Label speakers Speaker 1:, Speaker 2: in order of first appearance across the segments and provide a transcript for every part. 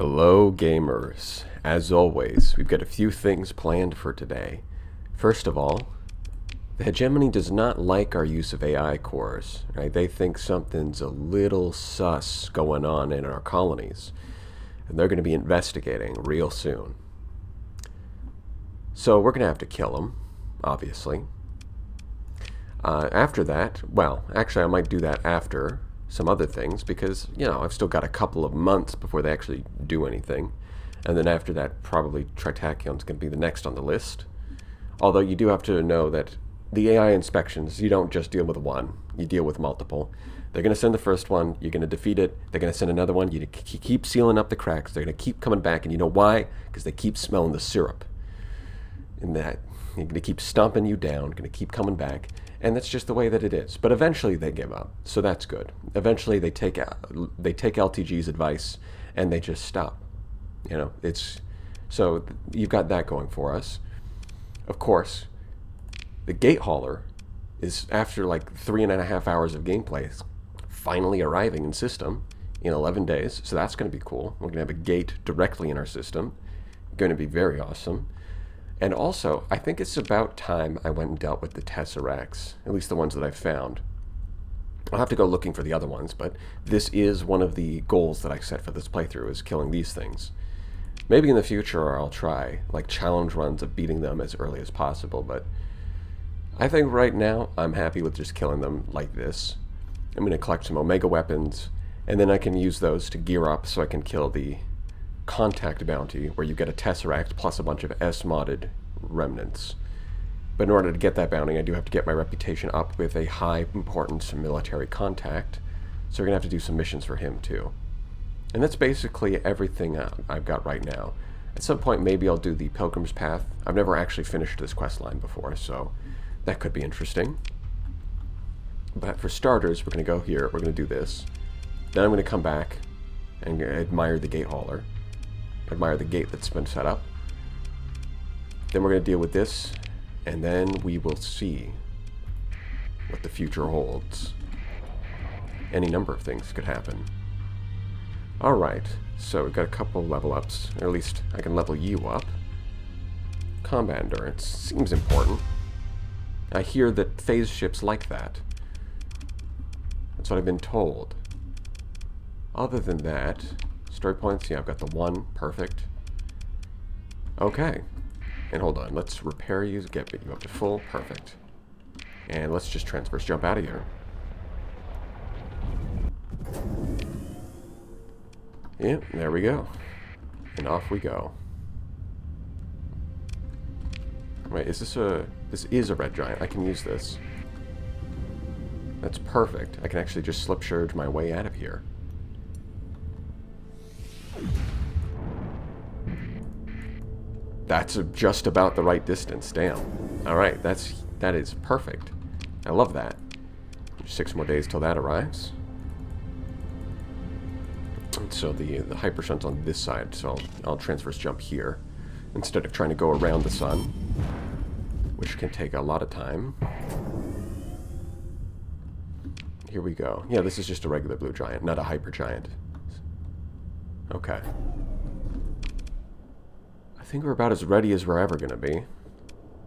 Speaker 1: Hello, gamers. As always, we've got a few things planned for today. First of all, the hegemony does not like our use of AI cores, right? They think something's a little sus going on in our colonies, and they're going to be investigating real soon. So we're going to have to kill them, obviously. After that, well, actually I might do that after some other things because, I've still got a couple of months before they actually do anything. And then after that, probably Tritachion's going to be the next on the list. Although you do have to know that the AI inspections, you don't just deal with one, you deal with multiple. They're going to send the first one, you're going to defeat it, they're going to send another one, you keep sealing up the cracks, they're going to keep coming back, and you know why? Because they keep smelling the syrup. And that, you're going to keep stomping you down, going to keep coming back. And that's just the way that it is. But eventually they give up, so that's good. Eventually they take LTG's advice and they just stop. So you've got that going for us. Of course, the gate hauler is, after like 3.5 hours of gameplay, finally arriving in system in 11 days. So that's going to be cool. We're going to have a gate directly in our system. Going to be very awesome. And also, I think it's about time I went and dealt with the Tesseracts, at least the ones that I've found. I'll have to go looking for the other ones, but this is one of the goals that I set for this playthrough, is killing these things. Maybe in the future I'll try, like, challenge runs of beating them as early as possible, but I think right now I'm happy with just killing them like this. I'm going to collect some Omega weapons, and then I can use those to gear up so I can kill the Contact bounty, where you get a Tesseract plus a bunch of S-modded remnants. But in order to get that bounty, I do have to get my reputation up with a high importance military contact, so we're going to have to do some missions for him too. And that's basically everything I've got right now. At some point maybe I'll do the Pilgrim's Path. I've never actually finished this quest line before, so that could be interesting. But for starters, we're going to go here, we're going to do this. Then I'm going to come back and admire the gate hauler. Admire the gate that's been set up. Then we're going to deal with this, and then we will see what the future holds. Any number of things could happen. Alright, so we've got a couple level ups, or at least I can level you up. Combat endurance seems important. I hear that phase ships like that. That's what I've been told. Other than that, story points, yeah, I've got the 1, perfect. Okay, and hold on, let's repair you, get you up to full, perfect. And let's just transverse jump out of here. Yeah, there we go. And off we go. Wait, this is a red giant, I can use this. That's perfect, I can actually just slip surge my way out of here. That's just about the right distance, damn. Alright, that is perfect. I love that. 6 more days till that arrives. And so the hyper shun's on this side, so I'll transverse jump here instead of trying to go around the sun, which can take a lot of time. Here we go. Yeah, this is just a regular blue giant, not a hyper giant. Okay. I think we're about as ready as we're ever going to be.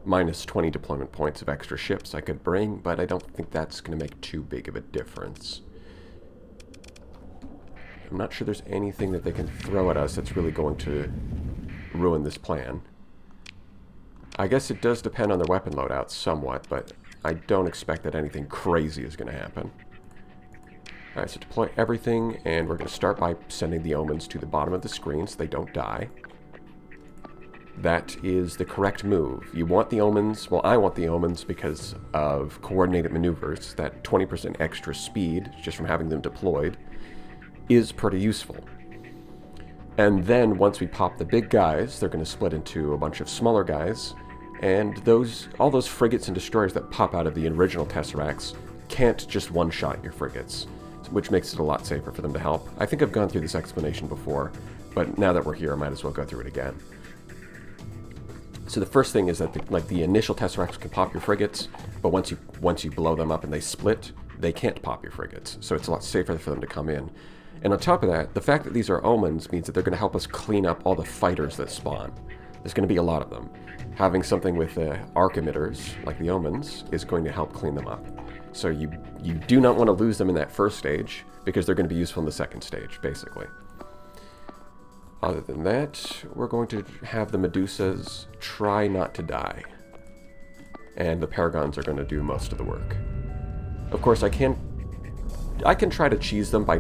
Speaker 1: Minus 20 deployment points of extra ships I could bring, but I don't think that's going to make too big of a difference. I'm not sure there's anything that they can throw at us that's really going to ruin this plan. I guess it does depend on their weapon loadouts somewhat, but I don't expect that anything crazy is going to happen. Alright, so deploy everything, and we're going to start by sending the omens to the bottom of the screen so they don't die. That is the correct move. You want the omens, well, I want the omens because of coordinated maneuvers. That 20% extra speed, just from having them deployed, is pretty useful. And then, once we pop the big guys, they're going to split into a bunch of smaller guys, and all those frigates and destroyers that pop out of the original Tesseracts can't just one-shot your frigates, which makes it a lot safer for them to help. I think I've gone through this explanation before, but now that we're here, I might as well go through it again. So the first thing is that the initial Tesseracts can pop your frigates, but once you blow them up and they split, they can't pop your frigates. So it's a lot safer for them to come in. And on top of that, the fact that these are omens means that they're going to help us clean up all the fighters that spawn. There's going to be a lot of them. Having something with arc emitters, like the omens, is going to help clean them up. So you do not want to lose them in that first stage, because they're going to be useful in the second stage, basically. Other than that, we're going to have the Medusas try not to die. And the Paragons are going to do most of the work. Of course, I can try to cheese them by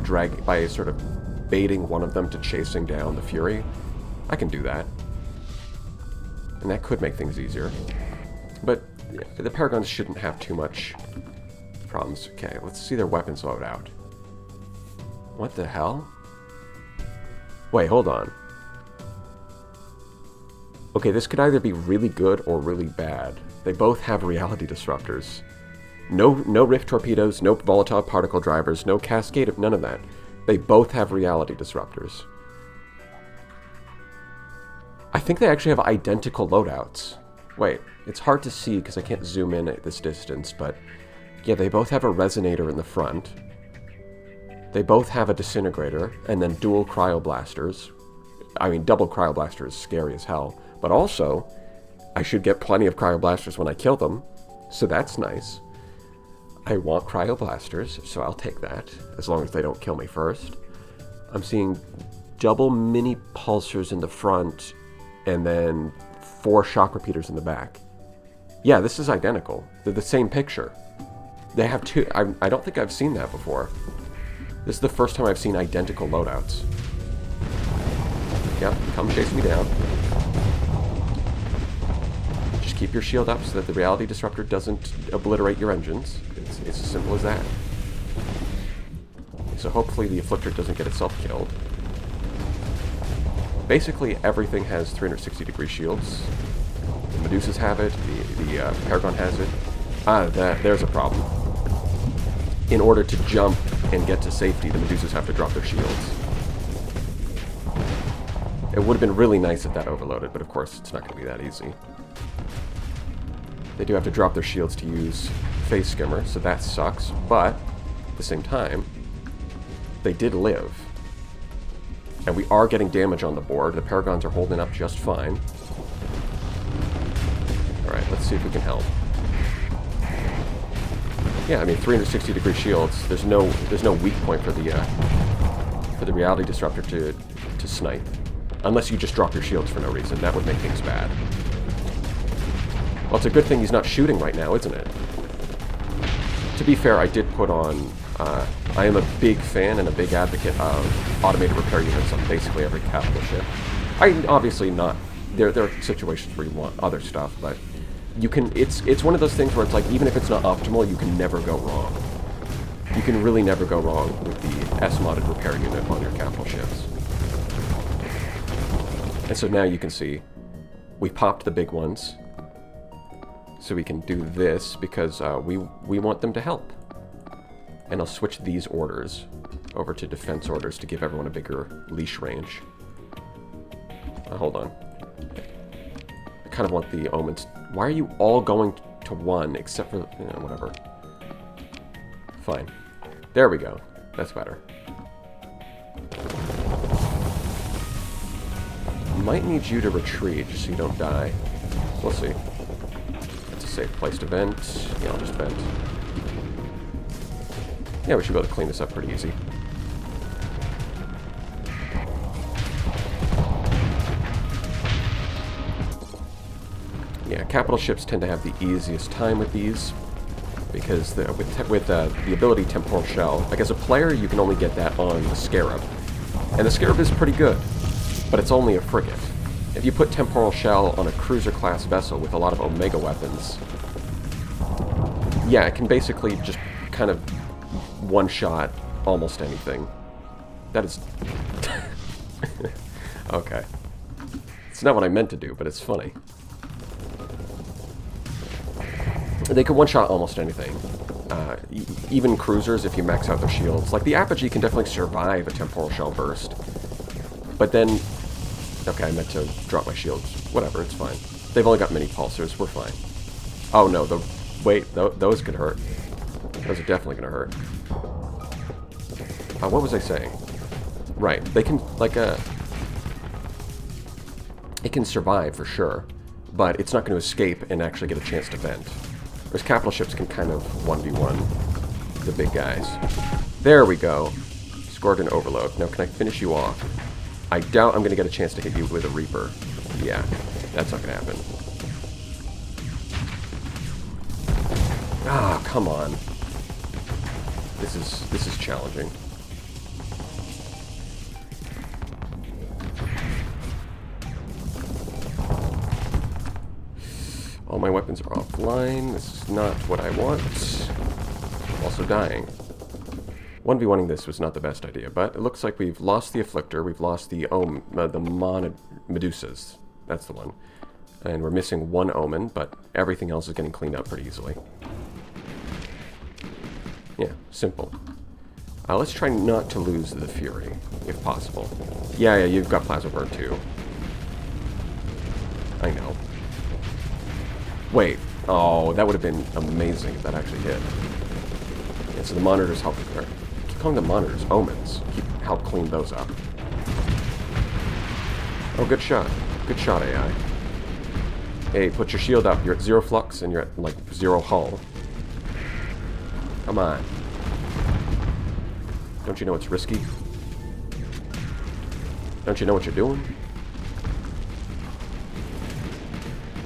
Speaker 1: sort of baiting one of them to chasing down the Fury. I can do that. And that could make things easier. But yeah, the Paragons shouldn't have too much problems. Okay, let's see their weapons loadout. What the hell? Wait, hold on. Okay, this could either be really good or really bad. They both have reality disruptors. No rift torpedoes, no volatile particle drivers, no cascade of none of that. They both have reality disruptors. I think they actually have identical loadouts. Wait, it's hard to see because I can't zoom in at this distance, but yeah, they both have a resonator in the front. They both have a disintegrator, and then dual cryoblasters. I mean, double cryoblaster is scary as hell. But also, I should get plenty of cryoblasters when I kill them, so that's nice. I want cryoblasters, so I'll take that, as long as they don't kill me first. I'm seeing double mini pulsars in the front, and then 4 shock repeaters in the back. Yeah, this is identical. They're the same picture. They have 2... I don't think I've seen that before. This is the first time I've seen identical loadouts. Yep, come chase me down. Just keep your shield up so that the reality disruptor doesn't obliterate your engines. It's as simple as that. So hopefully the Afflictor doesn't get itself killed. Basically everything has 360-degree shields. The Medusas have it, the Paragon has it. There's a problem. In order to jump and get to safety, the Medusas have to drop their shields. It would have been really nice if that overloaded, but of course it's not going to be that easy. They do have to drop their shields to use Phase Skimmer, so that sucks, but at the same time, they did live. And we are getting damage on the board. The Paragons are holding up just fine. Alright, let's see if we can help. Yeah, I mean, 360-degree shields. There's no weak point for the reality disruptor to snipe, unless you just drop your shields for no reason. That would make things bad. Well, it's a good thing he's not shooting right now, isn't it? To be fair, I did put on. I am a big fan and a big advocate of automated repair units on basically every capital ship. Obviously not. There are situations where you want other stuff, but. You can. It's one of those things where it's like, even if it's not optimal, you can never go wrong. You can really never go wrong with the S-modded repair unit on your capital ships. And so now you can see, we popped the big ones, so we can do this because we want them to help. And I'll switch these orders over to defense orders to give everyone a bigger leash range. Hold on. I kind of want the omens. Why are you all going to 1 except for, whatever. Fine. There we go. That's better. Might need you to retreat just so you don't die. We'll see. It's a safe place to vent. Yeah, I'll just vent. Yeah, we should be able to clean this up pretty easy. Yeah, capital ships tend to have the easiest time with these, because with the ability Temporal Shell, like as a player, you can only get that on the Scarab. And the Scarab is pretty good, but it's only a frigate. If you put Temporal Shell on a cruiser-class vessel with a lot of Omega weapons, yeah, it can basically just kind of one-shot almost anything. That is... Okay. It's not what I meant to do, but it's funny. They can one-shot almost anything. Even cruisers, if you max out their shields. Like, the Apogee can definitely survive a Temporal Shell burst. But then... Okay, I meant to drop my shields. Whatever, it's fine. They've only got mini pulsars, we're fine. Oh no, wait, those could hurt. Those are definitely gonna hurt. What was I saying? Right. They can, like, it can survive for sure, but it's not going to escape and actually get a chance to vent. Whereas capital ships can kind of 1v1 the big guys. There we go. Scored an overload. Now, can I finish you off? I doubt I'm going to get a chance to hit you with a Reaper. Yeah, that's not going to happen. Ah, come on. This is challenging. All my weapons are offline. This is not what I want. I'm also dying. 1v1ing this was not the best idea, but it looks like we've lost the Afflictor, we've lost the Medusas. That's the one. And we're missing one Omen, but everything else is getting cleaned up pretty easily. Yeah, simple. Let's try not to lose the Fury, if possible. Yeah, you've got Plasma Burn too. I know. Wait. Oh, that would have been amazing if that actually hit. Yeah, so the monitors help with her. Keep calling the monitors omens. Help clean those up. Oh, good shot. Good shot, AI. Hey, put your shield up. You're at 0 flux and you're at, like, 0 hull. Come on. Don't you know it's risky? Don't you know what you're doing?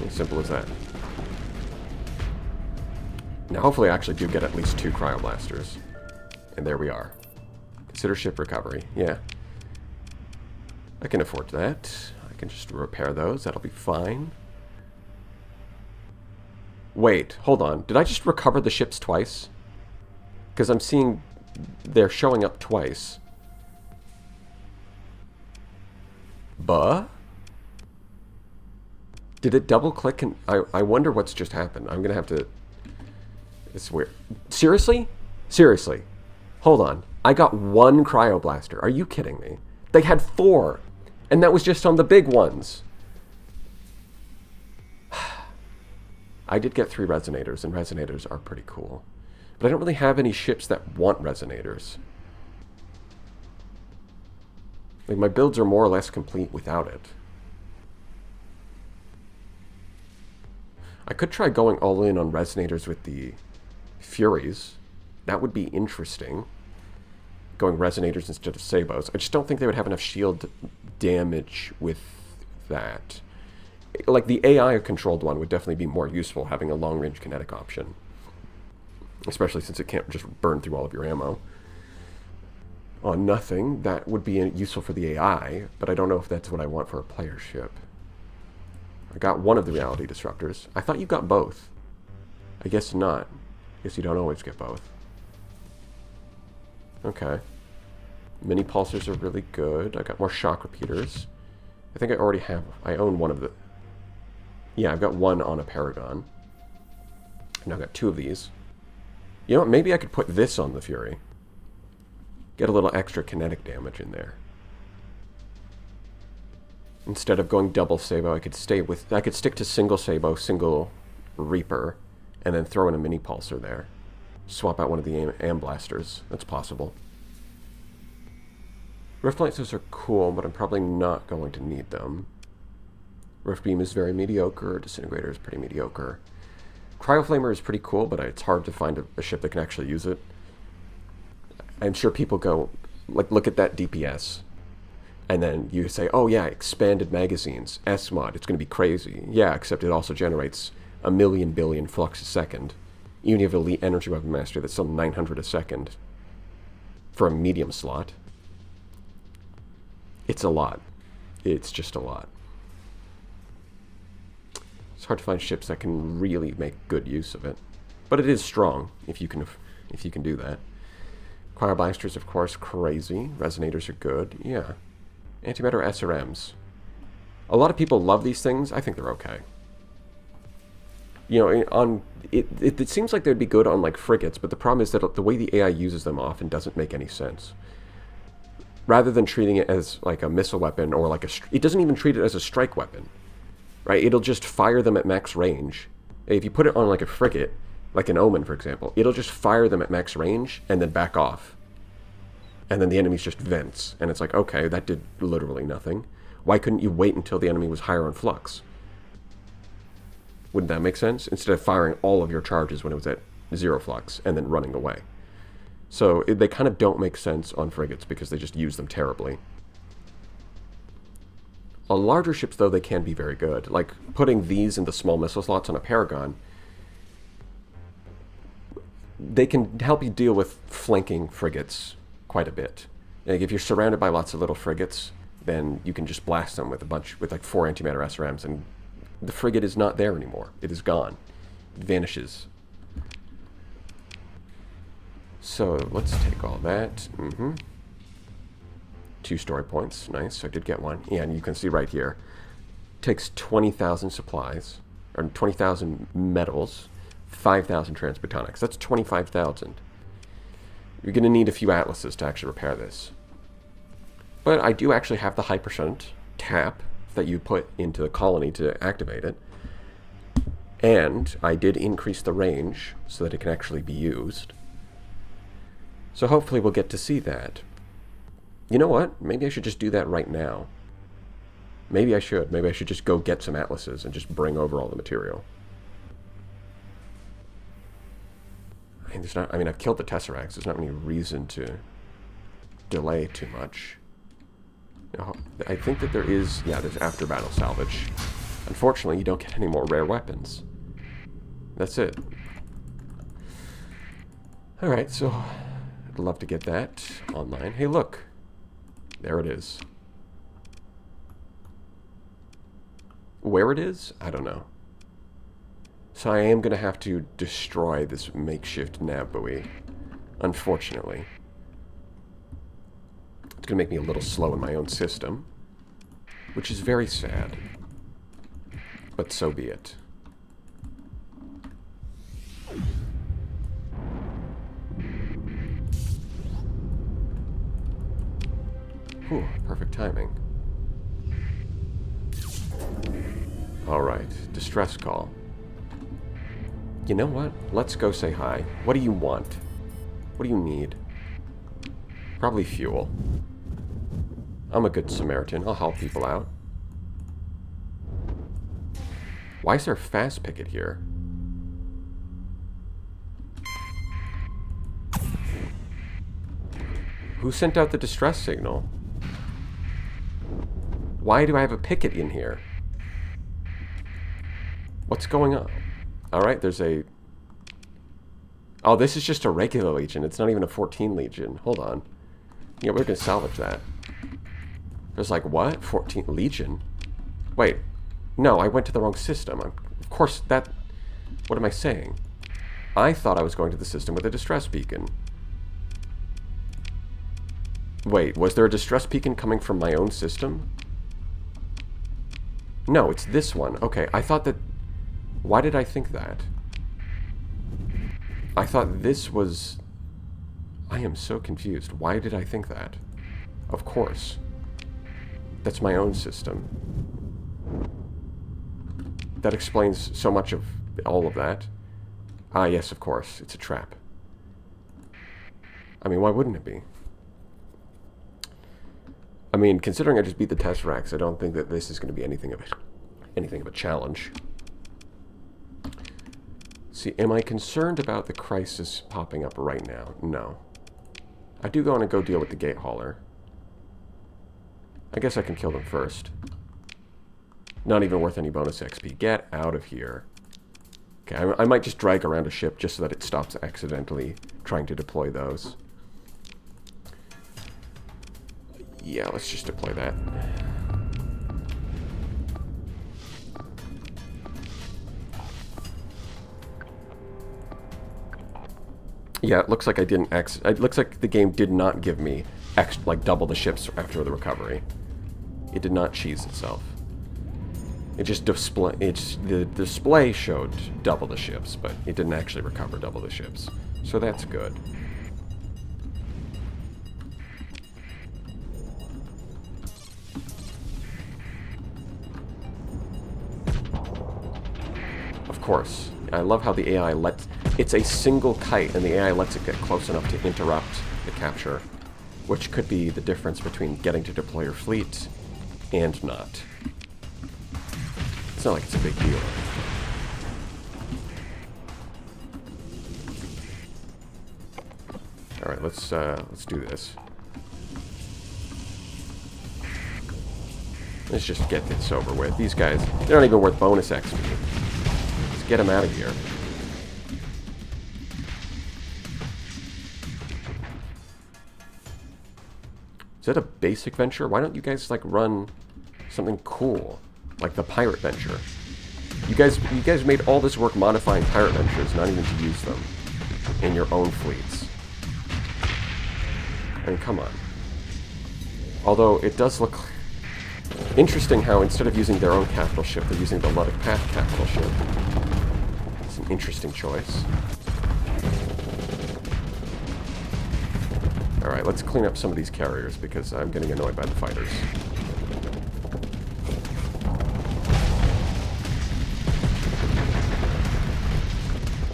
Speaker 1: As simple as that. Now, hopefully I actually do get at least 2 cryoblasters. And there we are. Consider ship recovery. Yeah. I can afford that. I can just repair those. That'll be fine. Wait, hold on. Did I just recover the ships twice? Because I'm seeing they're showing up twice. Buh? Did it double click? And I wonder what's just happened. I'm going to have to... It's weird. Seriously? Seriously. Hold on. I got 1 cryoblaster. Are you kidding me? They had 4. And that was just on the big ones. I did get 3 resonators, and resonators are pretty cool. But I don't really have any ships that want resonators. Like, my builds are more or less complete without it. I could try going all in on resonators with the Furies. That would be interesting. Going resonators instead of sabos. I just don't think they would have enough shield damage with that. Like, the AI-controlled one would definitely be more useful, having a long-range kinetic option. Especially since it can't just burn through all of your ammo. On nothing, that would be useful for the AI, but I don't know if that's what I want for a player ship. I got one of the reality disruptors. I thought you got both. I guess not. I guess you don't always get both. Okay. Mini pulsers are really good. I got more shock repeaters. I think I already have... I own one of the... Yeah, I've got one on a Paragon. And I've got 2 of these. You know what? Maybe I could put this on the Fury. Get a little extra kinetic damage in there. Instead of going double Sabo, I could stick to single Sabo, single Reaper, and then throw in a mini pulsar there. Swap out one of the AM blasters. That's possible. Rift Lancers are cool, but I'm probably not going to need them. Rift Beam is very mediocre. Disintegrator is pretty mediocre. Cryoflamer is pretty cool, but it's hard to find a ship that can actually use it. I'm sure people go, like, look at that DPS. And then you say, oh yeah, expanded magazines, S-mod, it's going to be crazy. Yeah, except it also generates 1,000,000 billion flux a second. Even if you have Elite Energy Weapon Mastery, that's still 900 a second. For a medium slot. It's a lot. It's just a lot. It's hard to find ships that can really make good use of it. But it is strong, if you can do that. Cryoblasters, of course, crazy. Resonators are good, yeah. Antimatter SRMs. A lot of people love these things. I think they're okay. You know, it seems like they'd be good on, like, frigates, but the problem is that the way the AI uses them often doesn't make any sense. Rather than treating it as, like, a missile weapon or, like, it doesn't even treat it as a strike weapon. Right? It'll just fire them at max range. If you put it on, like, a frigate, like an Omen, for example, it'll just fire them at max range and then back off. And then the enemy's just vents. And it's like, okay, that did literally nothing. Why couldn't you wait until the enemy was higher on flux? Wouldn't that make sense? Instead of firing all of your charges when it was at 0 flux and then running away. So they kind of don't make sense on frigates because they just use them terribly. On larger ships, though, they can be very good. Like, putting these in the small missile slots on a Paragon, they can help you deal with flanking frigates quite a bit. Like, if you're surrounded by lots of little frigates, then you can just blast them with like 4 antimatter SRMs, and the frigate is not there anymore. It is gone. It vanishes. So, let's take all that. 2 story points. Nice. I did get one. Yeah, and you can see right here. Takes 20,000 supplies, or 20,000 metals, 5,000 transbotonics. That's 25,000. You're going to need a few atlases to actually repair this. But I do actually have the high percent tap that you put into the colony to activate it. And I did increase the range so that it can actually be used. So hopefully we'll get to see that. You know what? Maybe I should just do that right now. Maybe I should. Maybe I should just go get some atlases and just bring over all the material. I mean, I've killed the Tesseracts. There's not any reason to delay too much. I think that there is... Yeah, there's after battle salvage. Unfortunately, you don't get any more rare weapons. That's it. Alright, so... I'd love to get that online. Hey, look. There it is. Where it is? I don't know. So I am going to have to destroy this makeshift nav buoy. Unfortunately. It's going to make me a little slow in my own system. Which is very sad. But so be it. Whew, perfect timing. Alright, distress call. You know what? Let's go say hi. What do you want? What do you need? Probably fuel. I'm a good Samaritan. I'll help people out. Why is there a fast picket here? Who sent out the distress signal? Why do I have a picket in here? What's going on? Alright, there's a... Oh, this is just a regular Legion. It's not even a 14 Legion. Hold on. Yeah, we're going to salvage that. There's like, what? 14 Legion? Wait. No, I went to the wrong system. Of course, that... What am I saying? I thought I was going to the system with a distress beacon. Wait, was there a distress beacon coming from my own system? No, it's this one. Okay, I thought that... Why did I think that? I thought this was... I am so confused. Why did I think that? Of course. That's my own system. That explains so much of all of that. Ah, yes, of course. It's a trap. I mean, why wouldn't it be? I mean, considering I just beat the Tesseracts, I don't think that this is going to be anything of a challenge. See, am I concerned about the crisis popping up right now? No. I do want to go deal with the gate hauler. I guess I can kill them first. Not even worth any bonus XP. Get out of here. Okay, I might just drag around a ship just so that it stops accidentally trying to deploy those. Yeah, let's just deploy that. Yeah, it looks like I didn't it looks like the game did not give me like double the ships after the recovery. It did not cheese itself. It just the display showed double the ships, but it didn't actually recover double the ships. So that's good. Of course. I love how the AI lets... It's a single kite, and the AI lets it get close enough to interrupt the capture. which could be the difference between getting to deploy your fleet and not. It's not like it's a big deal. All right, let's do this. Let's just get this over with. These guys, they're not even worth bonus XP. Let's get them out of here. Is that a basic venture? Why don't you guys like run something cool, like the pirate venture? You guys made all this work modifying pirate ventures, not even to use them in your own fleets. I mean, come on. Although it does look interesting how instead of using their own capital ship, they're using the Luddic Path capital ship. It's an interesting choice. Alright, let's clean up some of these carriers because I'm getting annoyed by the fighters.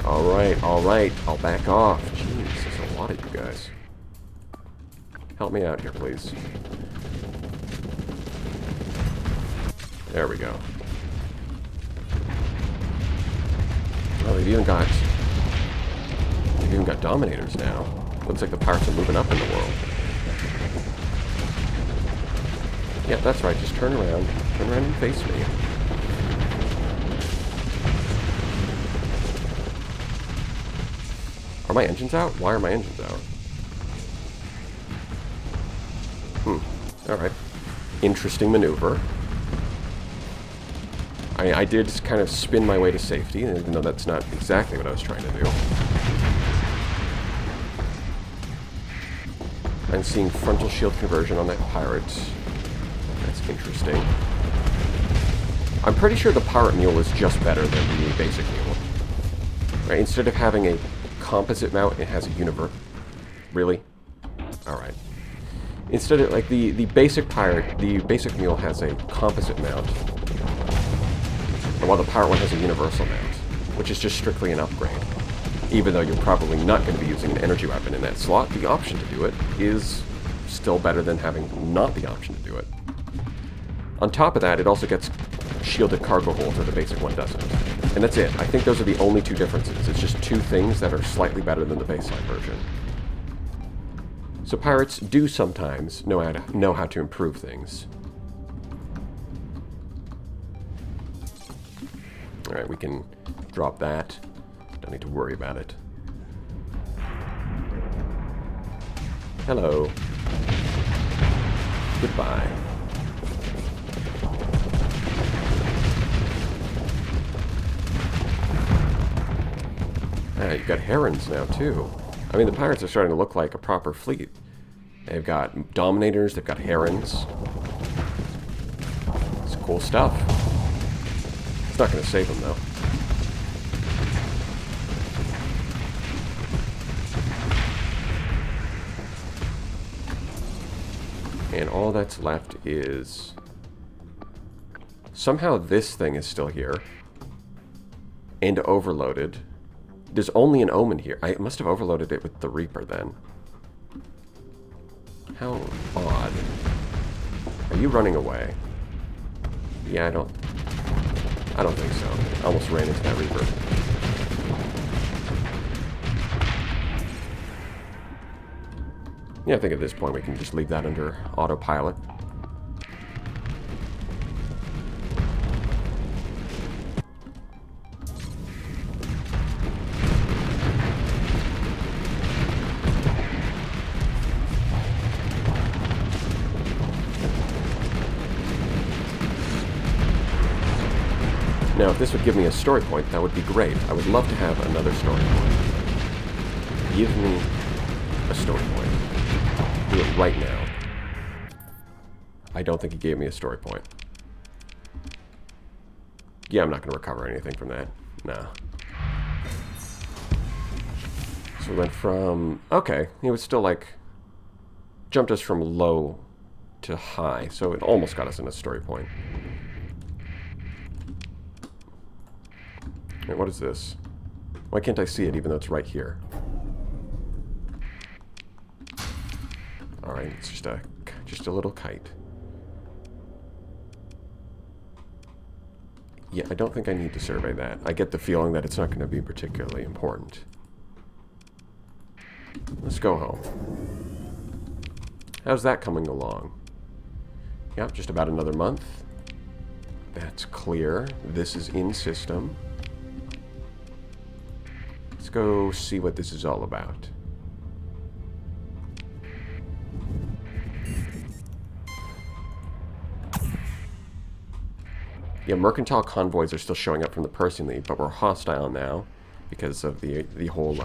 Speaker 1: Alright, I'll back off. Jeez, there's a lot of you guys. Help me out here, please. There we go. Oh, they've even got dominators now. Looks like the pirates are moving up in the world. Yeah, that's right. Just turn around. Turn around and face me. Are my engines out? Why are my engines out? Alright. Interesting maneuver. I did kind of spin my way to safety, even though that's not exactly what I was trying to do. I'm seeing frontal shield conversion on that pirate. That's interesting. I'm pretty sure the pirate mule is just better than the basic mule. Right? Instead of having a composite mount, it has a universal. Really? Alright. Instead of, like, the basic pirate, the basic mule has a composite mount, while the pirate one has a universal mount, which is just strictly an upgrade. Even though you're probably not going to be using an energy weapon in that slot, the option to do it is still better than having not the option to do it. On top of that, it also gets shielded cargo holds where the basic one doesn't. And that's it. I think those are the only two differences. It's just two things that are slightly better than the baseline version. So pirates do sometimes know how to improve things. Alright, we can drop that. Don't need to worry about it. Hello. Goodbye. You've got herons now, too. I mean, the pirates are starting to look like a proper fleet. They've got dominators, they've got herons. It's cool stuff. It's not going to save them, though. And all that's left is... somehow this thing is still here. And overloaded. There's only an Omen here. I must have overloaded it with the Reaper, then. How odd. Are you running away? Yeah, I don't think so. I almost ran into that Reaper. Yeah, I think at this point we can just leave that under autopilot. Now, if this would give me a story point, that would be great. I would love to have another story point. Give me a story point. Do it right now. I don't think he gave me a story point. Yeah, I'm not going to recover anything from that. Nah. So we went from... okay, he was still like... jumped us from low to high, so it almost got us in a story point. Wait, what is this? Why can't I see it even though it's right here? Alright, fine. It's just a little kite. Yeah, I don't think I need to survey that. I get the feeling that it's not going to be particularly important. Let's go home. How's that coming along? Yep, just about another month. That's clear. This is in system. Let's go see what this is all about. Yeah, mercantile convoys are still showing up from the Persian League, but we're hostile now because of the whole.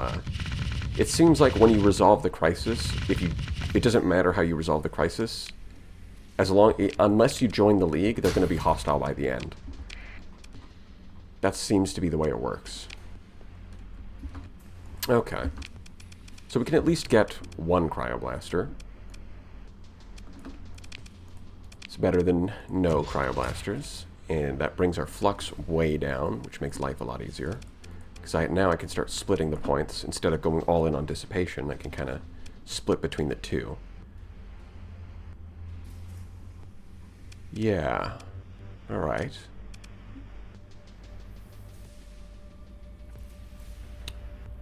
Speaker 1: It seems like when you resolve the crisis, it doesn't matter how you resolve the crisis, unless you join the league, they're going to be hostile by the end. That seems to be the way it works. Okay, so we can at least get one cryoblaster. It's better than no cryoblasters. And that brings our flux way down, which makes life a lot easier. Because now I can start splitting the points. Instead of going all in on dissipation, I can kind of split between the two. Yeah. Alright.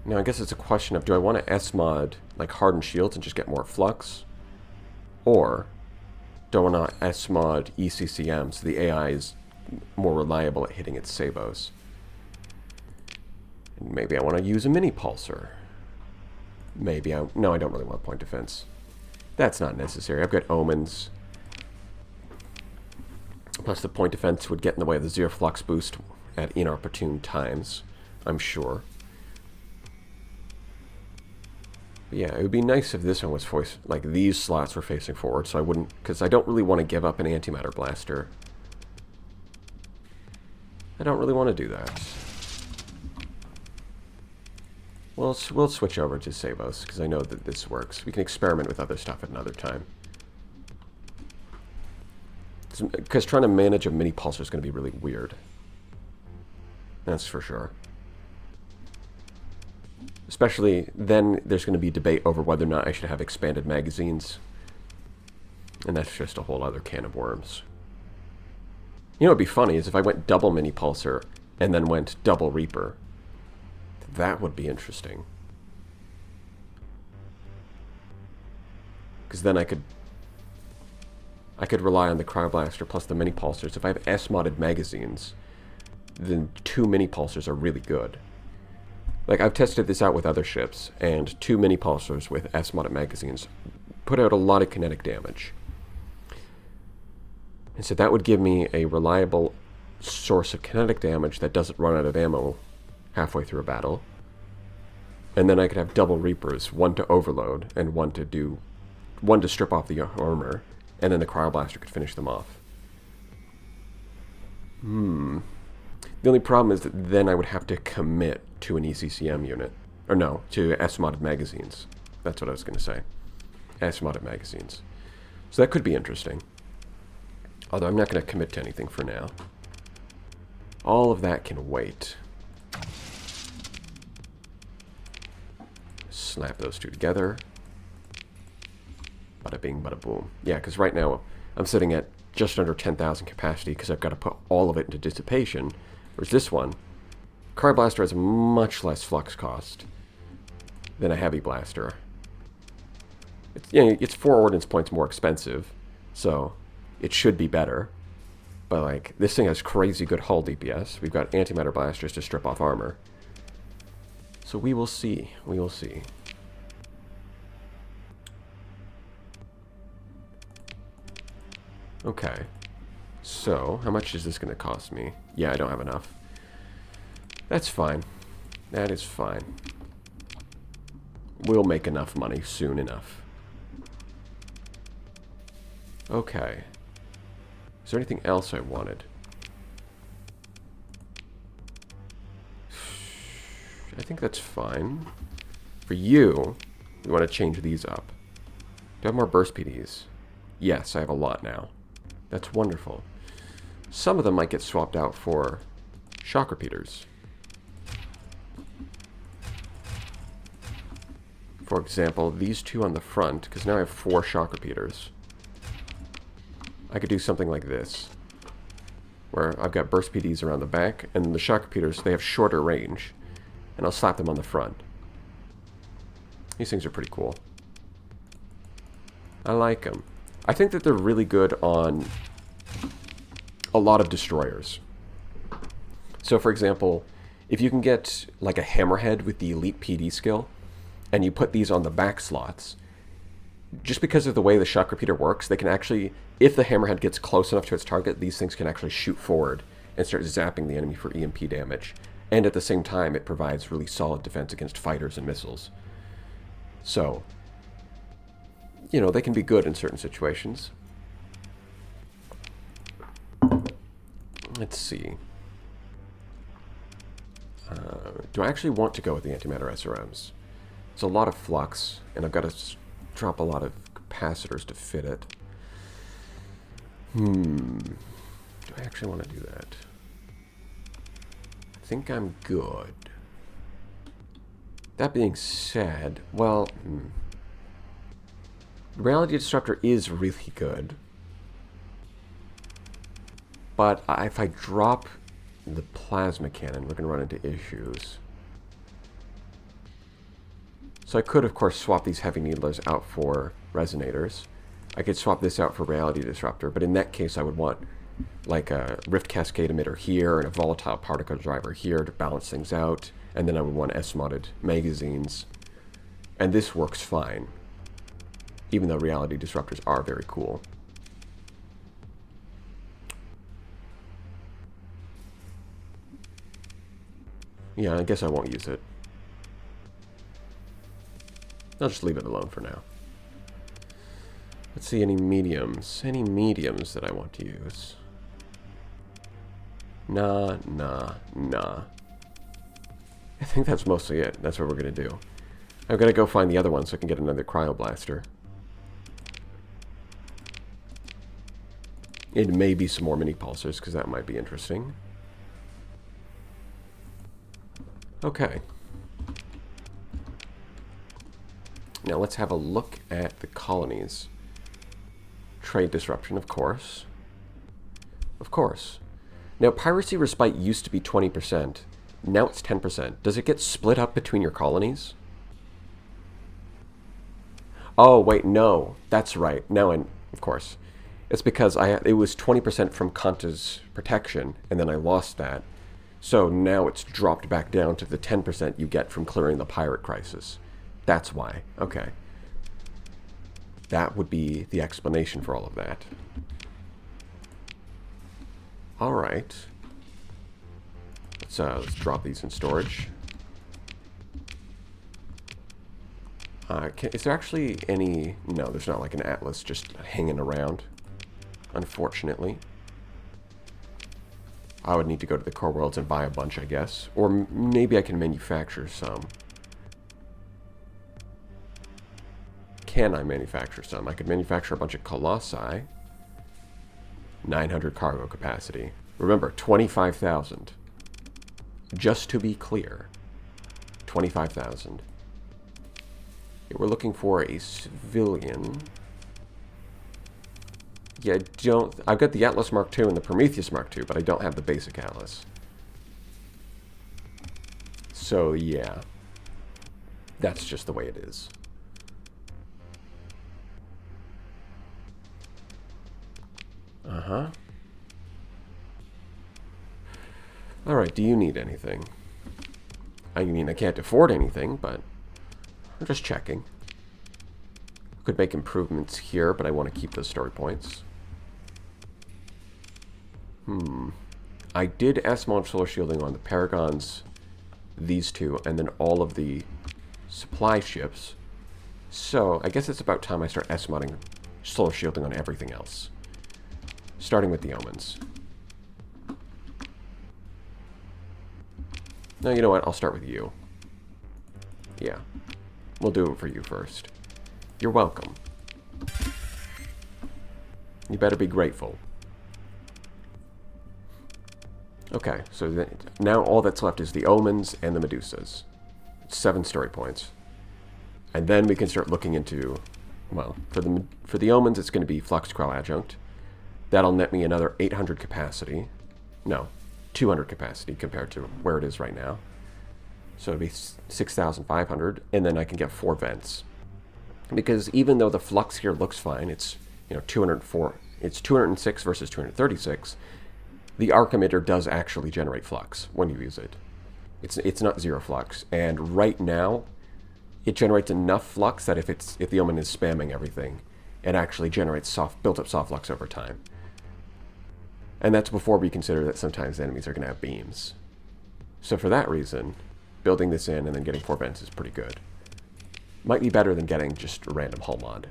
Speaker 1: Now I guess it's a question of, do I want to S-mod like hardened shields and just get more flux? Or do I want to S-mod ECCM so the AI is more reliable at hitting its sabos? And maybe I want to use a mini pulsar. No, I don't really want point defense. That's not necessary. I've got omens. Plus the point defense would get in the way of the zero flux boost at inopportune times, I'm sure. But yeah, it would be nice if this one was like these slots were facing forward, so I wouldn't, because I don't really want to give up an antimatter blaster. I don't really want to do that. We'll switch over to Sabos, because I know that this works. We can experiment with other stuff at another time. Because trying to manage a mini pulsar is going to be really weird. That's for sure. Especially then there's going to be debate over whether or not I should have expanded magazines. And that's just a whole other can of worms. You know what would be funny is if I went double mini pulsar and then went double Reaper. That would be interesting. Because then I could rely on the Cryoblaster plus the mini pulsars. If I have S-modded magazines, then 2 mini pulsars are really good. Like, I've tested this out with other ships, and 2 mini pulsars with S-modded magazines put out a lot of kinetic damage. And so that would give me a reliable source of kinetic damage that doesn't run out of ammo halfway through a battle. And then I could have double Reapers, one to overload, and one to strip off the armor, and then the Cryoblaster could finish them off. The only problem is that then I would have to commit to an ECCM unit. Or no, to S-modded magazines. That's what I was going to say. S-modded magazines. So that could be interesting. Although I'm not going to commit to anything for now. All of that can wait. Slap those two together. Bada bing, bada boom. Yeah, because right now I'm sitting at just under 10,000 capacity because I've got to put all of it into dissipation. Whereas this one, Cryblaster has much less flux cost than a heavy blaster. It's 4 ordnance points more expensive, so it should be better. But like, this thing has crazy good hull DPS. We've got antimatter blasters to strip off armor. So we will see. We will see. Okay. So, how much is this going to cost me? Yeah, I don't have enough. That's fine. That is fine. We'll make enough money soon enough. Okay. Is there anything else I wanted? I think that's fine. For you, we want to change these up. Do I have more burst PDs? Yes, I have a lot now. That's wonderful. Some of them might get swapped out for shock repeaters. For example, these two on the front, because now I have 4 shock repeaters. I could do something like this, where I've got burst PDs around the back, and the shock repeaters, they have shorter range, and I'll slap them on the front. These things are pretty cool. I like them. I think that they're really good on a lot of destroyers. So for example, if you can get like a hammerhead with the elite PD skill, and you put these on the back slots, just because of the way the shock repeater works, they can actually, if the hammerhead gets close enough to its target, these things can actually shoot forward and start zapping the enemy for EMP damage. And at the same time, it provides really solid defense against fighters and missiles. So, you know, they can be good in certain situations. Let's see. Do I actually want to go with the antimatter SRMs? It's a lot of flux, and I've got to drop a lot of capacitors to fit it. Do I actually want to do that? I think I'm good. That being said, well, Reality Disruptor is really good. But if I drop the plasma cannon, we're going to run into issues. So I could, of course, swap these heavy needlers out for resonators. I could swap this out for Reality Disruptor, but in that case I would want like a Rift Cascade emitter here and a volatile particle driver here to balance things out, and then I would want S-modded magazines. And this works fine, even though Reality Disruptors are very cool. Yeah, I guess I won't use it. I'll just leave it alone for now. Let's see, any mediums. Any mediums that I want to use? Nah. I think that's mostly it. That's what we're going to do. I've got to go find the other one so I can get another cryoblaster. And maybe some more mini pulsars, because that might be interesting. Okay. Now let's have a look at the colonies. Trade disruption, of course. Of course. Now, piracy respite used to be 20%. Now it's 10%. Does it get split up between your colonies? Oh, wait, no. That's right. Now, of course. It's because it was 20% from Kanta's protection, and then I lost that. So now it's dropped back down to the 10% you get from clearing the pirate crisis. That's why. Okay. That would be the explanation for all of that. All right. Let's drop these in storage. Is there actually any... No, there's not like an atlas just hanging around, unfortunately. I would need to go to the core worlds and buy a bunch, I guess. Or maybe I can manufacture some. Can I manufacture some? I could manufacture a bunch of Colossi. 900 cargo capacity. Remember, 25,000. Just to be clear. 25,000. We're looking for a civilian. Yeah, I've got the Atlas Mark II and the Prometheus Mark II, but I don't have the basic Atlas. So, yeah. That's just the way it is. Uh-huh. Alright, do you need anything? I mean, I can't afford anything, but I'm just checking. Could make improvements here, but I want to keep those story points. I did S-mod solar shielding on the Paragons, these two, and then all of the supply ships. So, I guess it's about time I start S-modding solar shielding on everything else. Starting with the Omens. No, you know what? I'll start with you. Yeah. We'll do it for you first. You're welcome. You better be grateful. Okay, so now all that's left is the Omens and the Medusas. 7 story points. And then we can start looking into, well, for the omens, it's going to be Flux Quell Adjunct. That'll net me another 800 capacity. No, 200 capacity compared to where it is right now. So it'll be 6,500, and then I can get 4 vents. Because even though the flux here looks fine, it's 204, it's 206 versus 236. The arc emitter does actually generate flux when you use it. It's not zero flux, and right now it generates enough flux that if the omen is spamming everything, it actually generates built-up soft flux over time. And that's before we consider that sometimes enemies are going to have beams. So for that reason, building this in and then getting 4 vents is pretty good. Might be better than getting just a random hull mod.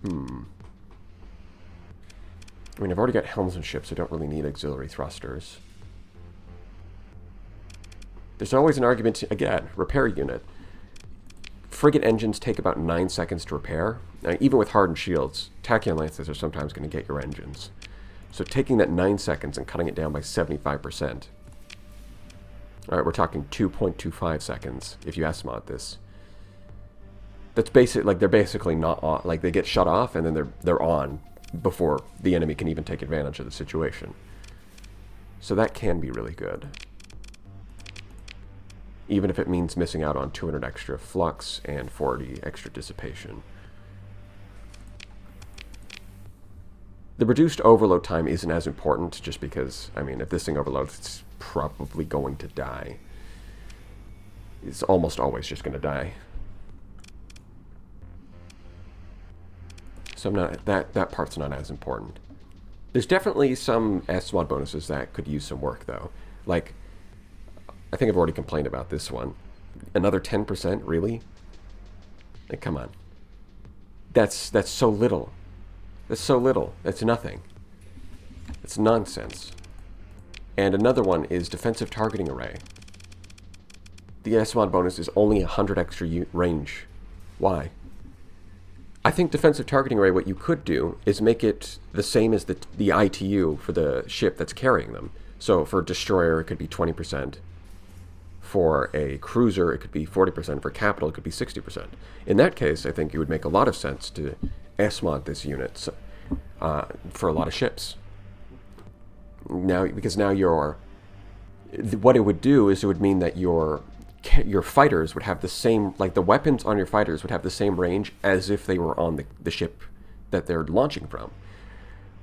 Speaker 1: I mean, I've already got helms and ships, so I don't really need auxiliary thrusters. There's always an argument to, again, repair unit. Frigate engines take about 9 seconds to repair. Now, even with hardened shields, tachyon lances are sometimes going to get your engines. So taking that 9 seconds and cutting it down by 75%. Alright, we're talking 2.25 seconds if you S-mod this. That's basic, like they're basically not on, like they get shut off and then they're on before the enemy can even take advantage of the situation. So that can be really good. Even if it means missing out on 200 extra flux and 40 extra dissipation. The reduced overload time isn't as important just because, I mean, if this thing overloads, it's probably going to die. It's almost always just going to die. So that part's not as important. There's definitely some S-mod bonuses that could use some work, though. Like, I think I've already complained about this one. Another 10%, really? Like, come on. That's so little. That's so little. That's nothing. It's nonsense. And another one is defensive targeting array. The S-mod bonus is only 100 extra range. Why? I think defensive targeting array, what you could do is make it the same as the ITU for the ship that's carrying them. So for a destroyer, it could be 20%. For a cruiser, it could be 40%. For capital, it could be 60%. In that case, I think it would make a lot of sense to S-mod this unit for a lot of ships. Now, because now what it would do is it would mean that your fighters would have the same, like the weapons on your fighters would have the same range as if they were on the ship that they're launching from.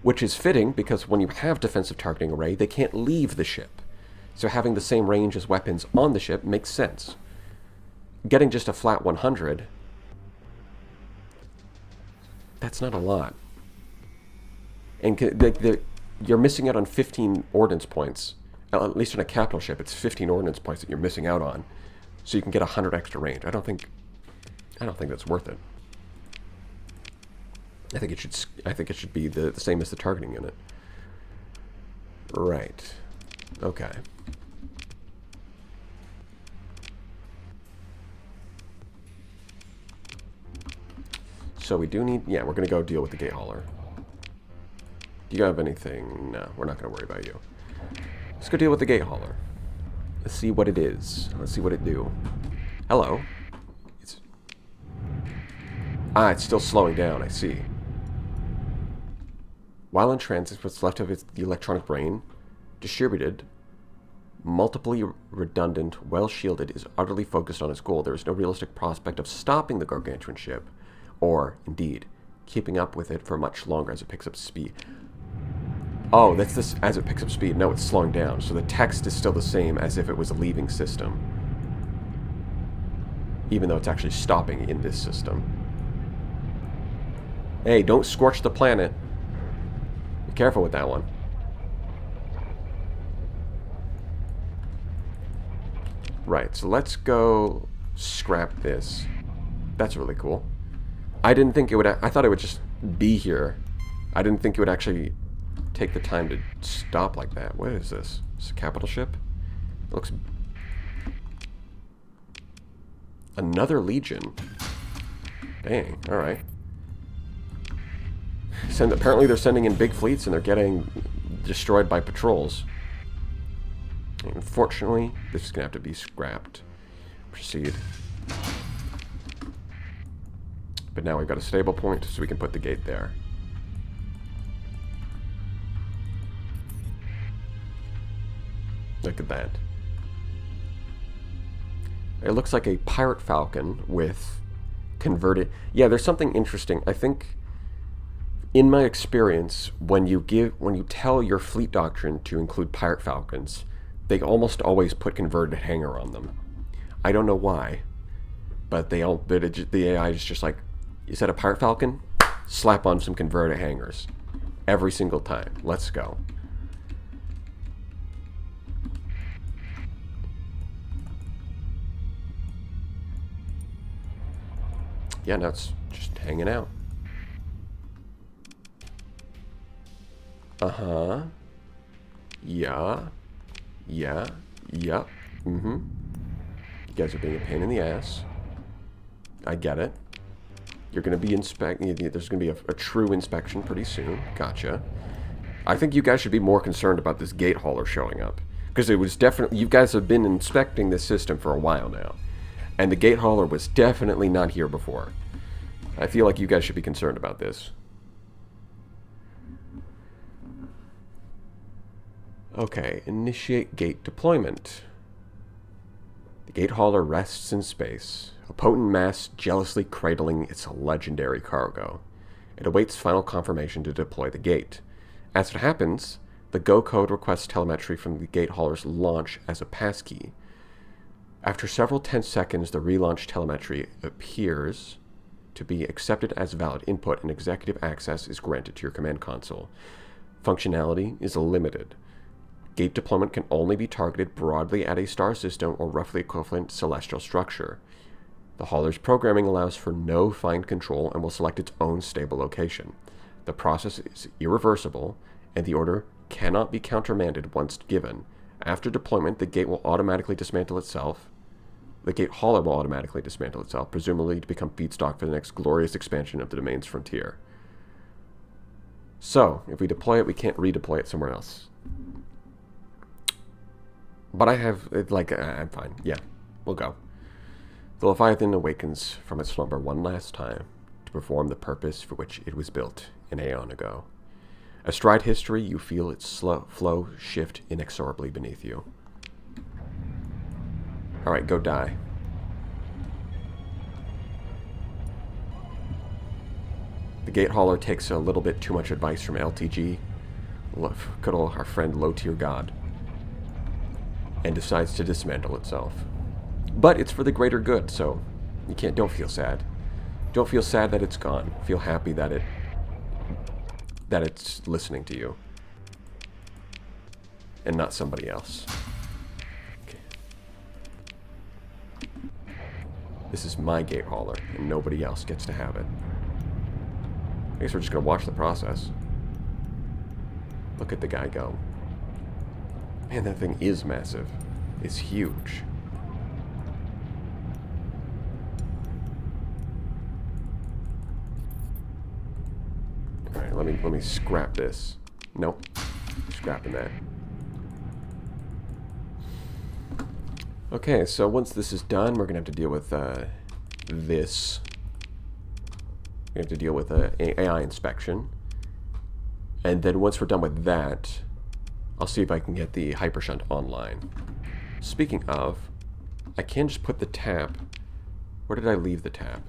Speaker 1: Which is fitting because when you have defensive targeting array, they can't leave the ship. So having the same range as weapons on the ship makes sense. Getting just a flat 100, that's not a lot. And you're missing out on 15 ordnance points. At least on a capital ship, it's 15 ordnance points that you're missing out on. So you can get 100 extra range. I don't think that's worth it. I think it should be the same as the targeting unit. Right. Okay. So we do need, yeah, we're going to go deal with the gate hauler. Do you have anything? No, we're not going to worry about you. Let's go deal with the gate hauler. Let's see what it is. Let's see what it do. Hello. It's still slowing down, I see. While in transit, what's left of the electronic brain, distributed, multiply redundant, well-shielded, is utterly focused on its goal. There is no realistic prospect of stopping the gargantuan ship, or, indeed, keeping up with it for much longer as it picks up speed. Oh, that's this as it picks up speed. No, it's slowing down. So the text is still the same as if it was a leaving system. Even though it's actually stopping in this system. Hey, don't scorch the planet. Be careful with that one. Right, so let's go scrap this. That's really cool. I didn't think it would... I thought it would just be here. I didn't think it would actually take the time to stop like that. What is this? It's a capital ship? It looks... Another Legion. Dang, alright. Apparently they're sending in big fleets and they're getting destroyed by patrols. Unfortunately, this is going to have to be scrapped. Proceed. But now we've got a stable point, so we can put the gate there. Look at that. It looks like a pirate falcon with converted... Yeah, there's something interesting. I think, in my experience, when you tell your fleet doctrine to include pirate falcons, they almost always put converted hangar on them. I don't know why, but the AI is just like, you said a pirate falcon? Slap on some converted hangars. Every single time. Let's go. Yeah, now it's just hanging out. Uh-huh. Yeah. Yeah. Yep. Mm-hmm. You guys are being a pain in the ass. I get it. You're going to be inspecting... There's going to be a true inspection pretty soon. Gotcha. I think you guys should be more concerned about this gate hauler showing up. Because it was definitely... You guys have been inspecting this system for a while now. And the gate hauler was definitely not here before. I feel like you guys should be concerned about this. Okay, initiate gate deployment. The gate hauler rests in space, a potent mass jealously cradling its legendary cargo. It awaits final confirmation to deploy the gate. As it happens, the Go code requests telemetry from the gate hauler's launch as a passkey. After several tense seconds, the relaunch telemetry appears to be accepted as valid input, and executive access is granted to your command console. Functionality is limited. Gate deployment can only be targeted broadly at a star system or roughly equivalent celestial structure. The hauler's programming allows for no fine control and will select its own stable location. The process is irreversible, and the order cannot be countermanded once given. After deployment, the gate will automatically dismantle itself. The gate hauler will automatically dismantle itself, presumably to become feedstock for the next glorious expansion of the domain's frontier. So, if we deploy it, we can't redeploy it somewhere else. But I have, I'm fine. Yeah, we'll go. The Leviathan awakens from its slumber one last time to perform the purpose for which it was built an aeon ago. Astride history, you feel its slow flow shift inexorably beneath you. Alright, go die. The gate hauler takes a little bit too much advice from LTG, good old our friend low tier god, and decides to dismantle itself. But it's for the greater good, so don't feel sad. Don't feel sad that it's gone. Feel happy that it's listening to you. And not somebody else. Okay. This is my gate hauler, and nobody else gets to have it. I guess we're just gonna watch the process. Look at the guy go. Man, that thing is massive. It's huge. Alright, let me scrap this. Nope. Scrapping that. Okay, so once this is done, we're gonna have to deal with this. We have to deal with AI inspection. And then once we're done with that, I'll see if I can get the hypershunt online. Speaking of, I can just put the tap. Where did I leave the tap?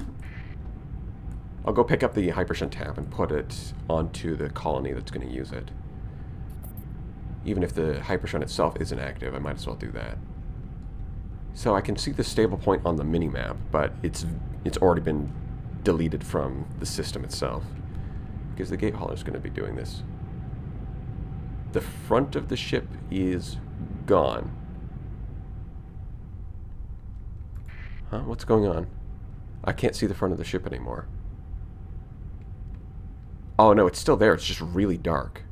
Speaker 1: I'll go pick up the hypershunt tap and put it onto the colony that's going to use it. Even if the hypershunt itself isn't active, I might as well do that. So I can see the stable point on the minimap, but it's already been deleted from the system itself. Because the gate hauler is going to be doing this. The front of the ship is gone. Huh? What's going on? I can't see the front of the ship anymore. Oh no, it's still there. It's just really dark.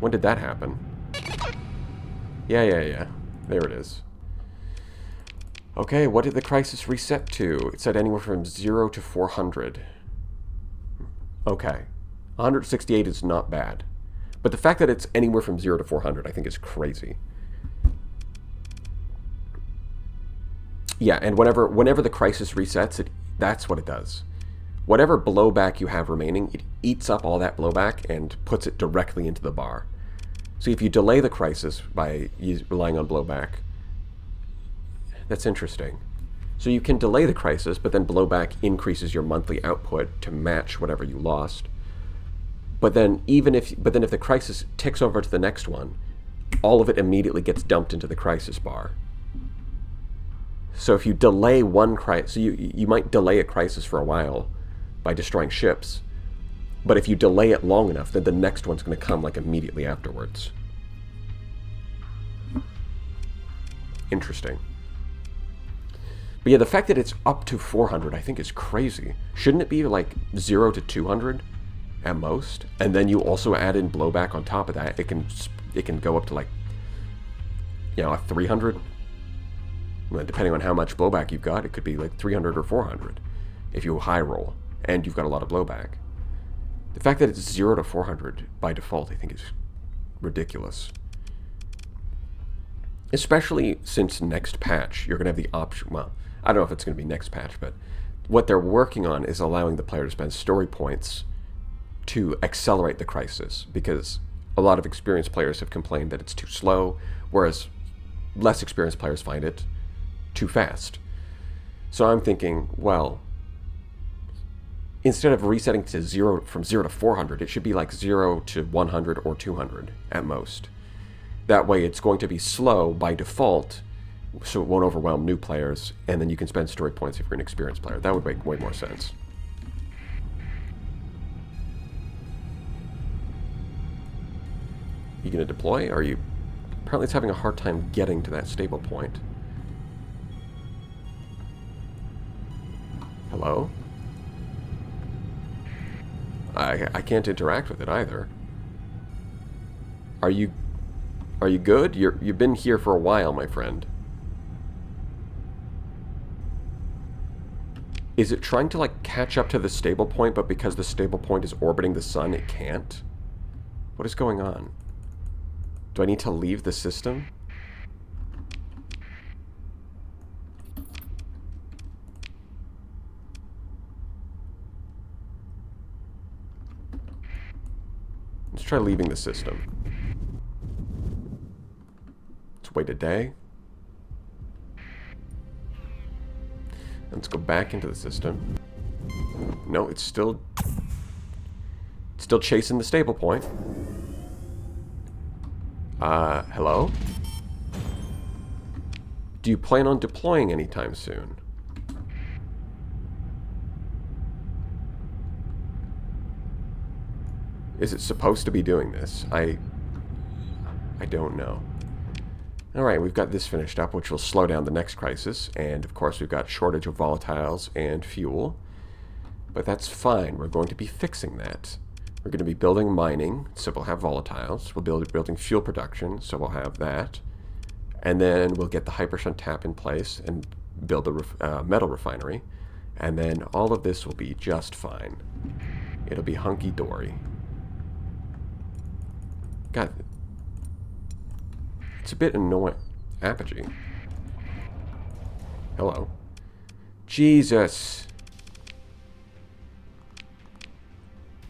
Speaker 1: When did that happen? Yeah. There it is. Okay, what did the crisis reset to? It said anywhere from 0 to 400. Okay. 168 is not bad. But the fact that it's anywhere from 0 to 400 I think is crazy. Yeah, and whenever the crisis resets, that's what it does. Whatever blowback you have remaining, it eats up all that blowback and puts it directly into the bar. So if you delay the crisis by relying on blowback, that's interesting. So you can delay the crisis, but then blowback increases your monthly output to match whatever you lost. But then if the crisis ticks over to the next one, all of it immediately gets dumped into the crisis bar. So if you delay one crisis, so you might delay a crisis for a while by destroying ships, but if you delay it long enough, then the next one's going to come like immediately afterwards. Interesting. But yeah, the fact that it's up to 400 I think is crazy. Shouldn't it be like 0 to 200 at most? And then you also add in blowback on top of that. It can go up to like, a 300. Well, depending on how much blowback you've got, it could be like 300 or 400 if you high roll and you've got a lot of blowback. The fact that it's 0 to 400 by default, I think, is ridiculous. Especially since next patch, you're going to have the option. Well, I don't know if it's going to be next patch, but what they're working on is allowing the player to spend story points to accelerate the crisis, because a lot of experienced players have complained that it's too slow, whereas less experienced players find it too fast. So I'm thinking, well, instead of resetting to from 0 to 400, it should be like 0 to 100 or 200 at most. That way it's going to be slow by default, so it won't overwhelm new players, and then you can spend story points if you're an experienced player. That would make way more sense. You gonna deploy? Are you... Apparently it's having a hard time getting to that stable point. Hello? I can't interact with it either. Are you good? You've been here for a while, my friend. Is it trying to like catch up to the stable point, but because the stable point is orbiting the sun, it can't? What is going on? Do I need to leave the system? Let's try leaving the system. Let's wait a day. Let's go back into the system. No, it's still chasing the stable point. Hello? Do you plan on deploying anytime soon? Is it supposed to be doing this? I don't know. Alright, we've got this finished up, which will slow down the next crisis, and of course we've got shortage of volatiles and fuel. But that's fine, we're going to be fixing that. We're going to be building mining, so we'll have volatiles. We'll be building fuel production, so we'll have that. And then we'll get the hypershunt tap in place and build a metal refinery. And then all of this will be just fine. It'll be hunky-dory. God, it's a bit annoying. Apogee. Hello. Jesus.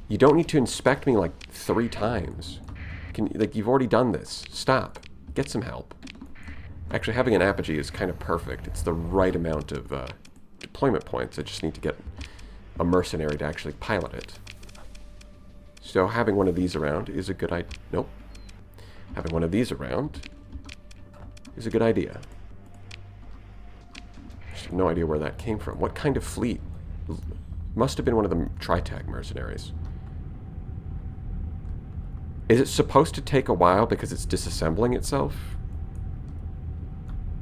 Speaker 1: You don't need to inspect me like 3 times. You've already done this. Stop. Get some help. Actually, having an apogee is kind of perfect. It's the right amount of deployment points. I just need to get a mercenary to actually pilot it. So having one of these around is a good idea. Nope. Having one of these around is a good idea. I have no idea where that came from. What kind of fleet? Must have been one of the Tritag mercenaries. Is it supposed to take a while because it's disassembling itself?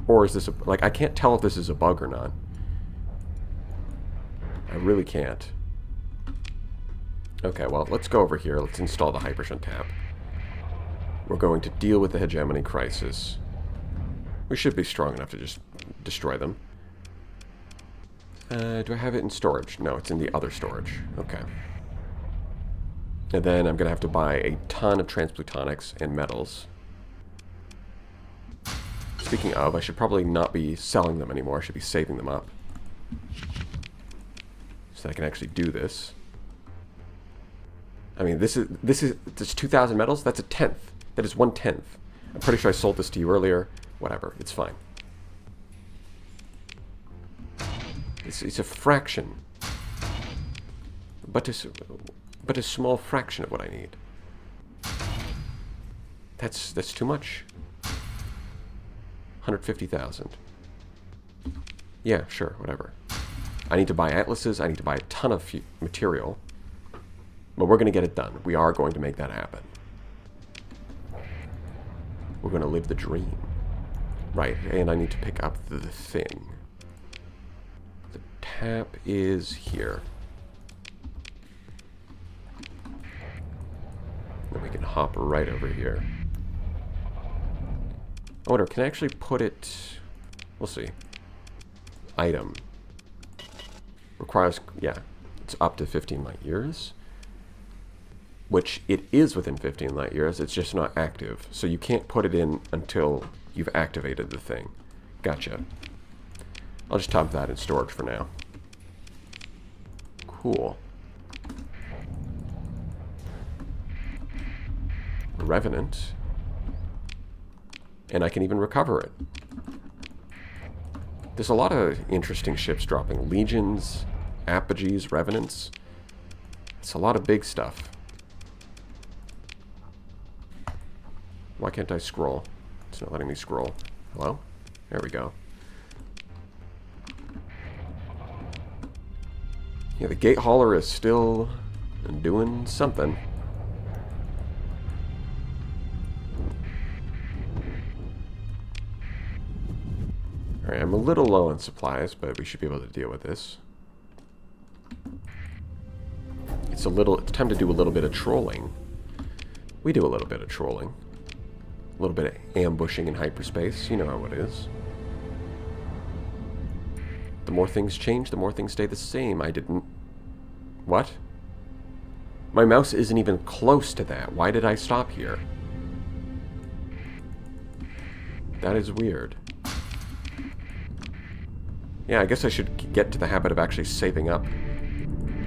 Speaker 1: Or is this a... Like, I can't tell if this is a bug or not. I really can't. Okay, well, let's go over here. Let's install the hypershunt tap. We're going to deal with the hegemony crisis. We should be strong enough to just destroy them. Do I have it in storage? No, it's in the other storage. Okay. And then I'm going to have to buy a ton of transplutonics and metals. speaking of, I should probably not be selling them anymore. I should be saving them up. So I can actually do this. I mean, this is 2,000 metals? That's a tenth. That is 1/10. I'm pretty sure I sold this to you earlier. Whatever, it's fine. It's a fraction. But a small fraction of what I need. That's too much. 150,000. Yeah, sure, whatever. I need to buy atlases. I need to buy a ton of material. But we're going to get it done. We are going to make that happen. We're going to live the dream. Right, and I need to pick up the thing. The tap is here. Then we can hop right over here. I wonder, can I actually put it... We'll see. Item. Requires... Yeah, it's up to 15 light years. Which it is within 15 light years, it's just not active. So you can't put it in until you've activated the thing. Gotcha. I'll just top that in storage for now. Cool. Revenant. And I can even recover it. There's a lot of interesting ships dropping. Legions, Apogees, Revenants. It's a lot of big stuff. Why can't I scroll? It's not letting me scroll. Hello? There we go. Yeah, the gate hauler is still doing something. Alright, I'm a little low on supplies, but we should be able to deal with this. It's time to do a little bit of trolling. We do a little bit of trolling. A little bit of ambushing in hyperspace. You know how it is. The more things change, the more things stay the same. I didn't... What? My mouse isn't even close to that. Why did I stop here? That is weird. Yeah, I guess I should get to the habit of actually saving up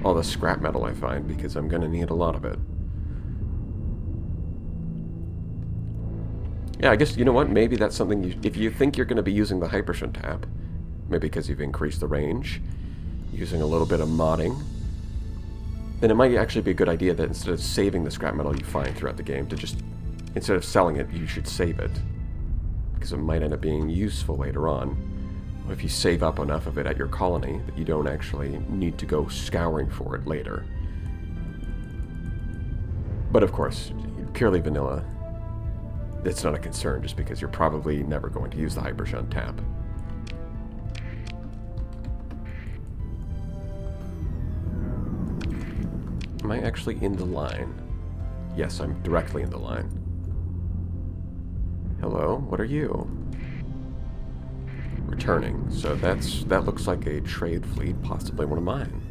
Speaker 1: all the scrap metal I find, because I'm going to need a lot of it. Yeah, I guess, you know what, maybe that's something if you think you're going to be using the Hypershunt tab, maybe because you've increased the range, using a little bit of modding, then it might actually be a good idea that instead of saving the scrap metal you find throughout the game, to just, instead of selling it, you should save it. Because it might end up being useful later on. If you save up enough of it at your colony that you don't actually need to go scouring for it later. But of course, purely vanilla, that's not a concern just because you're probably never going to use the Hypershunt tab. Am I actually in the line? Yes, I'm directly in the line. Hello, what are you? Returning. So that looks like a trade fleet, possibly one of mine.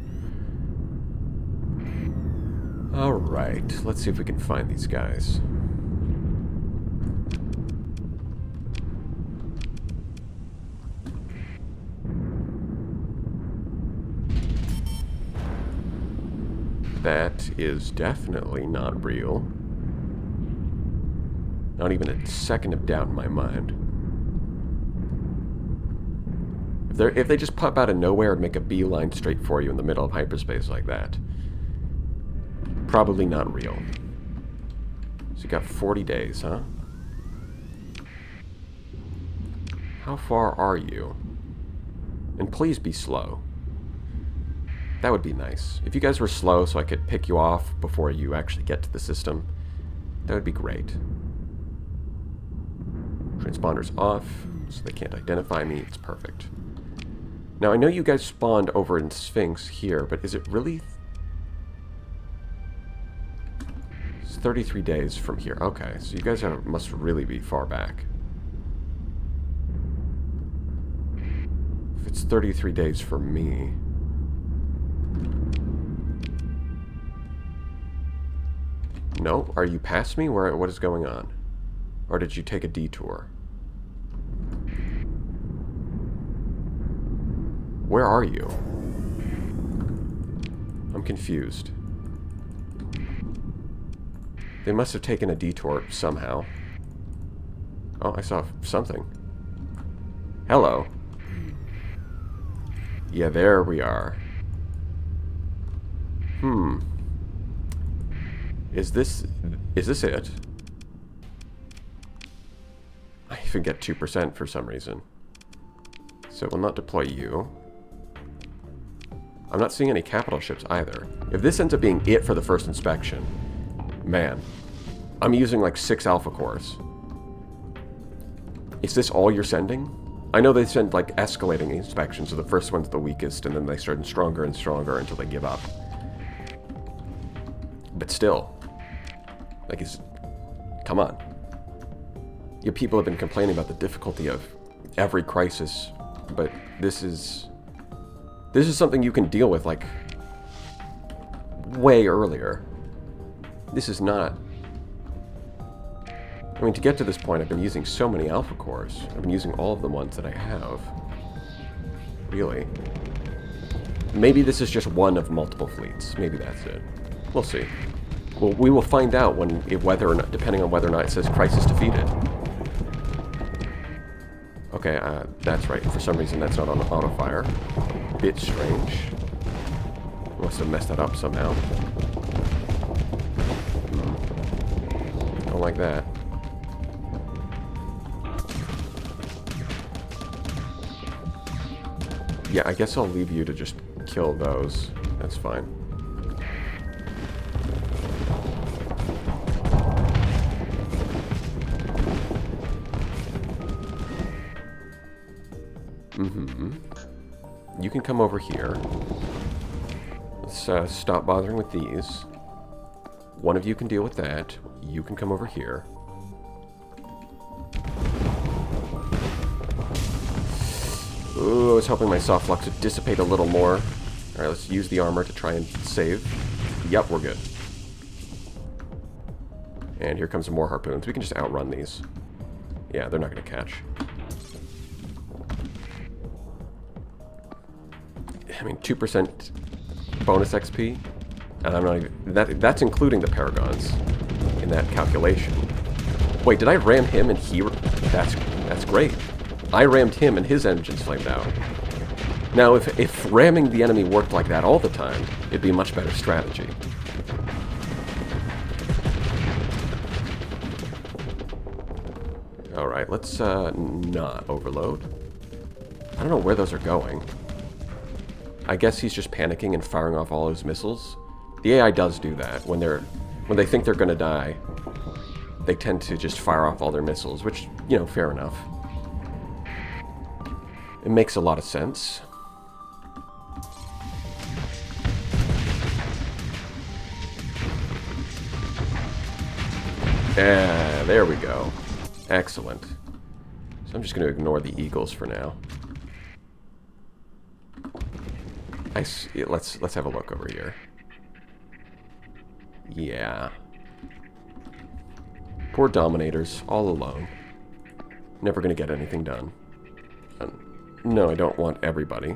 Speaker 1: Alright, let's see if we can find these guys. That is definitely not real. Not even a second of doubt in my mind. If they just pop out of nowhere and make a beeline straight for you in the middle of hyperspace like that, probably not real. So you got 40 days, huh? How far are you? And please be slow. That would be nice. If you guys were slow so I could pick you off before you actually get to the system, that would be great. Transponder's off, so they can't identify me. It's perfect. Now, I know you guys spawned over in Sphinx here, but is it really... It's 33 days from here. Okay, so you guys must really be far back. If it's 33 days for me... No? Are you past me? What is going on? Or did you take a detour? Where are you? I'm confused. They must have taken a detour somehow. Oh, I saw something. Hello. Yeah, there we are. Is this it? I even get 2% for some reason. So we'll not deploy you. I'm not seeing any capital ships either. If this ends up being it for the first inspection, man, I'm using like 6 alpha cores. Is this all you're sending? I know they send like escalating inspections, so the first one's the weakest, and then they start stronger and stronger until they give up. But still, like, come on. Your people have been complaining about the difficulty of every crisis, but this is something you can deal with, like, way earlier. This is not... I mean, to get to this point, I've been using so many alpha cores. I've been using all of the ones that I have. Really. Maybe this is just one of multiple fleets. Maybe that's it. We'll see. Well, we will find out whether or not, depending on whether or not it says crisis defeated. Okay, that's right. For some reason, that's not on auto fire. Bit strange. Must have messed that up somehow. Don't like that. Yeah, I guess I'll leave you to just kill those. That's fine. You can come over here. Let's stop bothering with these. One of you can deal with that. You can come over here. Ooh, I was hoping my soft flux would dissipate a little more. Alright, let's use the armor to try and save. Yep, we're good. And here comes some more harpoons. We can just outrun these. Yeah, they're not going to catch. I mean, 2% bonus XP, and I'm not even... That's including the Paragons in that calculation. Wait, did I ram him and he... That's great. I rammed him and his engines flamed out. Now, if ramming the enemy worked like that all the time, it'd be a much better strategy. Alright, let's not overload. I don't know where those are going. I guess he's just panicking and firing off all his missiles. The AI does do that. When they think they're gonna die, they tend to just fire off all their missiles, which, you know, fair enough. It makes a lot of sense. Yeah, there we go. Excellent. So I'm just going to ignore the eagles for now. Let's have a look over here. Yeah. Poor Dominators, all alone. Never going to get anything done. No, I don't want everybody.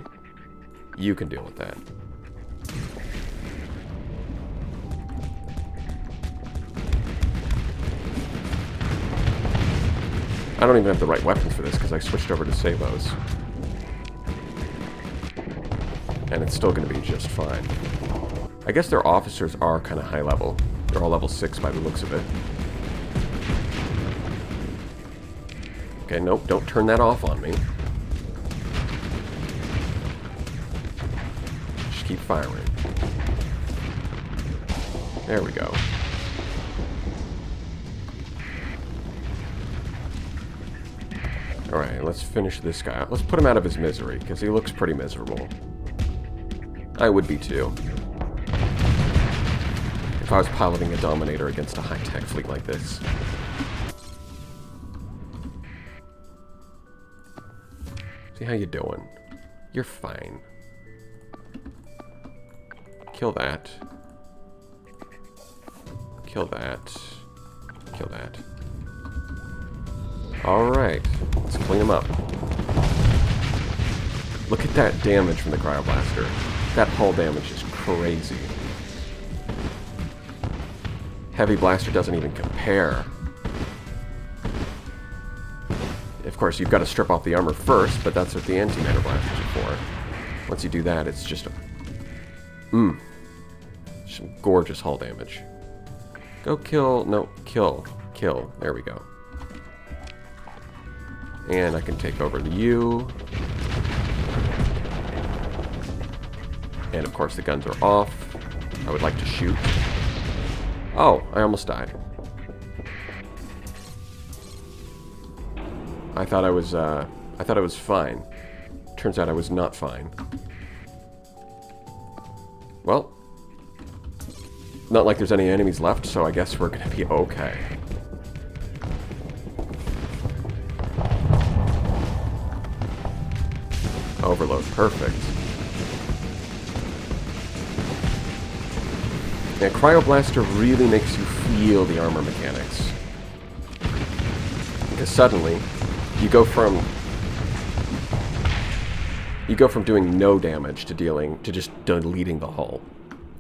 Speaker 1: You can deal with that. I don't even have the right weapons for this because I switched over to Sabos. And it's still going to be just fine. I guess their officers are kind of high level. They're all level 6 by the looks of it. Okay, nope, don't turn that off on me. Just keep firing. There we go. Alright, let's finish this guy. Let's put him out of his misery, because he looks pretty miserable. I would be too. If I was piloting a Dominator against a high-tech fleet like this. See how you doing? You're fine. Kill that. Kill that. Kill that. Alright, let's clean them up. Look at that damage from the Cryoblaster. That hull damage is crazy. Heavy Blaster doesn't even compare. Of course, you've got to strip off the armor first, but that's what the antimatter blasters are for. Once you do that, it's just a... some gorgeous hull damage. Go kill... No, kill. Kill. There we go. And I can take over the U. And of course the guns are off. I would like to shoot. Oh, I almost died. I thought I was fine. Turns out I was not fine. Well, not like there's any enemies left, so I guess we're gonna be okay. Overload, perfect. Yeah, Cryoblaster really makes you feel the armor mechanics. Because suddenly, you go from doing no damage to just deleting the hull.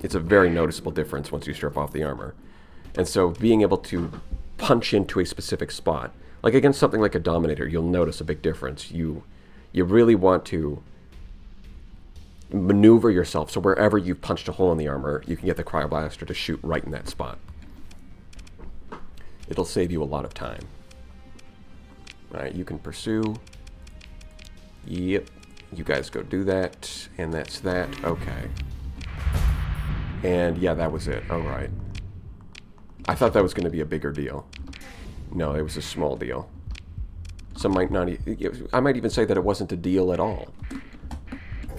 Speaker 1: It's a very noticeable difference once you strip off the armor. And so being able to punch into a specific spot, like against something like a Dominator, you'll notice a big difference. You really want to maneuver yourself so wherever you've punched a hole in the armor, you can get the Cryoblaster to shoot right in that spot. It'll save you a lot of time. Alright, you can pursue. Yep. You guys go do that. And that's that. Okay. And yeah, that was it. Alright. I thought that was going to be a bigger deal. No, it was a small deal. Some might not... I might even say that it wasn't a deal at all.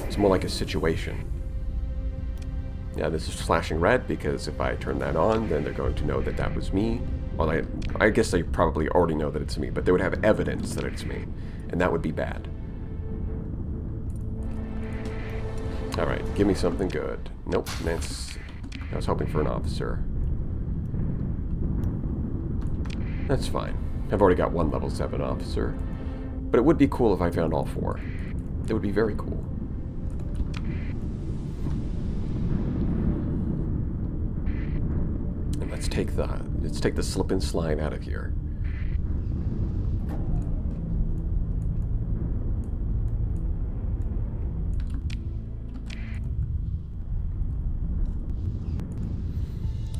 Speaker 1: It's more like a situation. Yeah, this is flashing red because if I turn that on, then they're going to know that that was me. Well, I guess they probably already know that it's me, but they would have evidence that it's me. And that would be bad. Alright, give me something good. Nope, that's... I was hoping for an officer. That's fine. I've already got one level 7 officer. But it would be cool if I found all 4. It would be very cool. And let's take the slip and slide out of here.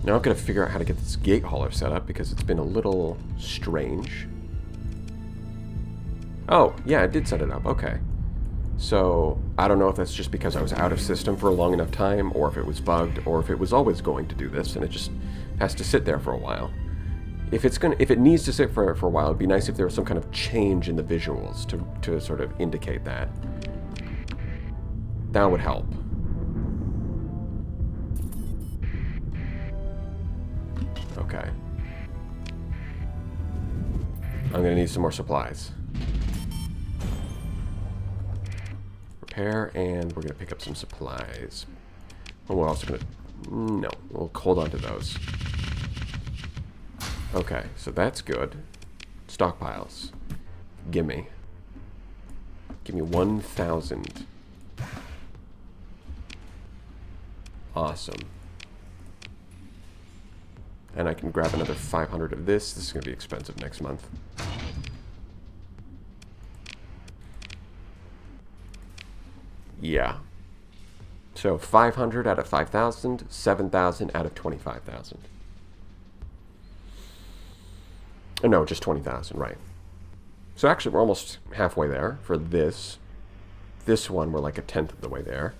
Speaker 1: Now I've got to figure out how to get this gate hauler set up because it's been a little strange. Oh, yeah, I did set it up. Okay. So, I don't know if that's just because I was out of system for a long enough time, or if it was bugged, or if it was always going to do this, and it just has to sit there for a while. If it needs to sit for a while, it'd be nice if there was some kind of change in the visuals to sort of indicate that. That would help. Okay. I'm gonna need some more supplies. Repair, and we're gonna pick up some supplies. Oh, we're also gonna... No, we'll hold on to those. Okay, so that's good. Stockpiles. Gimme. Give me 1,000. Awesome. And I can grab another 500 of this. This is going to be expensive next month. Yeah. So 500 out of 5,000, 7,000 out of 25,000. Oh, no, just 20,000, right. So actually, we're almost halfway there for this. This one, we're like 1/10 of the way there.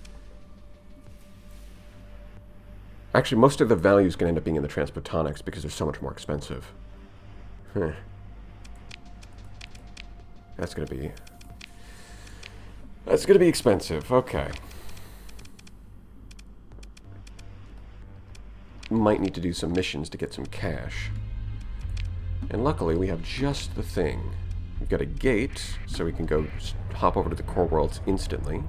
Speaker 1: Actually, most of the value is going to end up being in the transphotonics because they're so much more expensive. That's going to be... That's going to be expensive. Okay. Might need to do some missions to get some cash. And luckily, we have just the thing. We've got a gate, so we can go hop over to the core worlds instantly.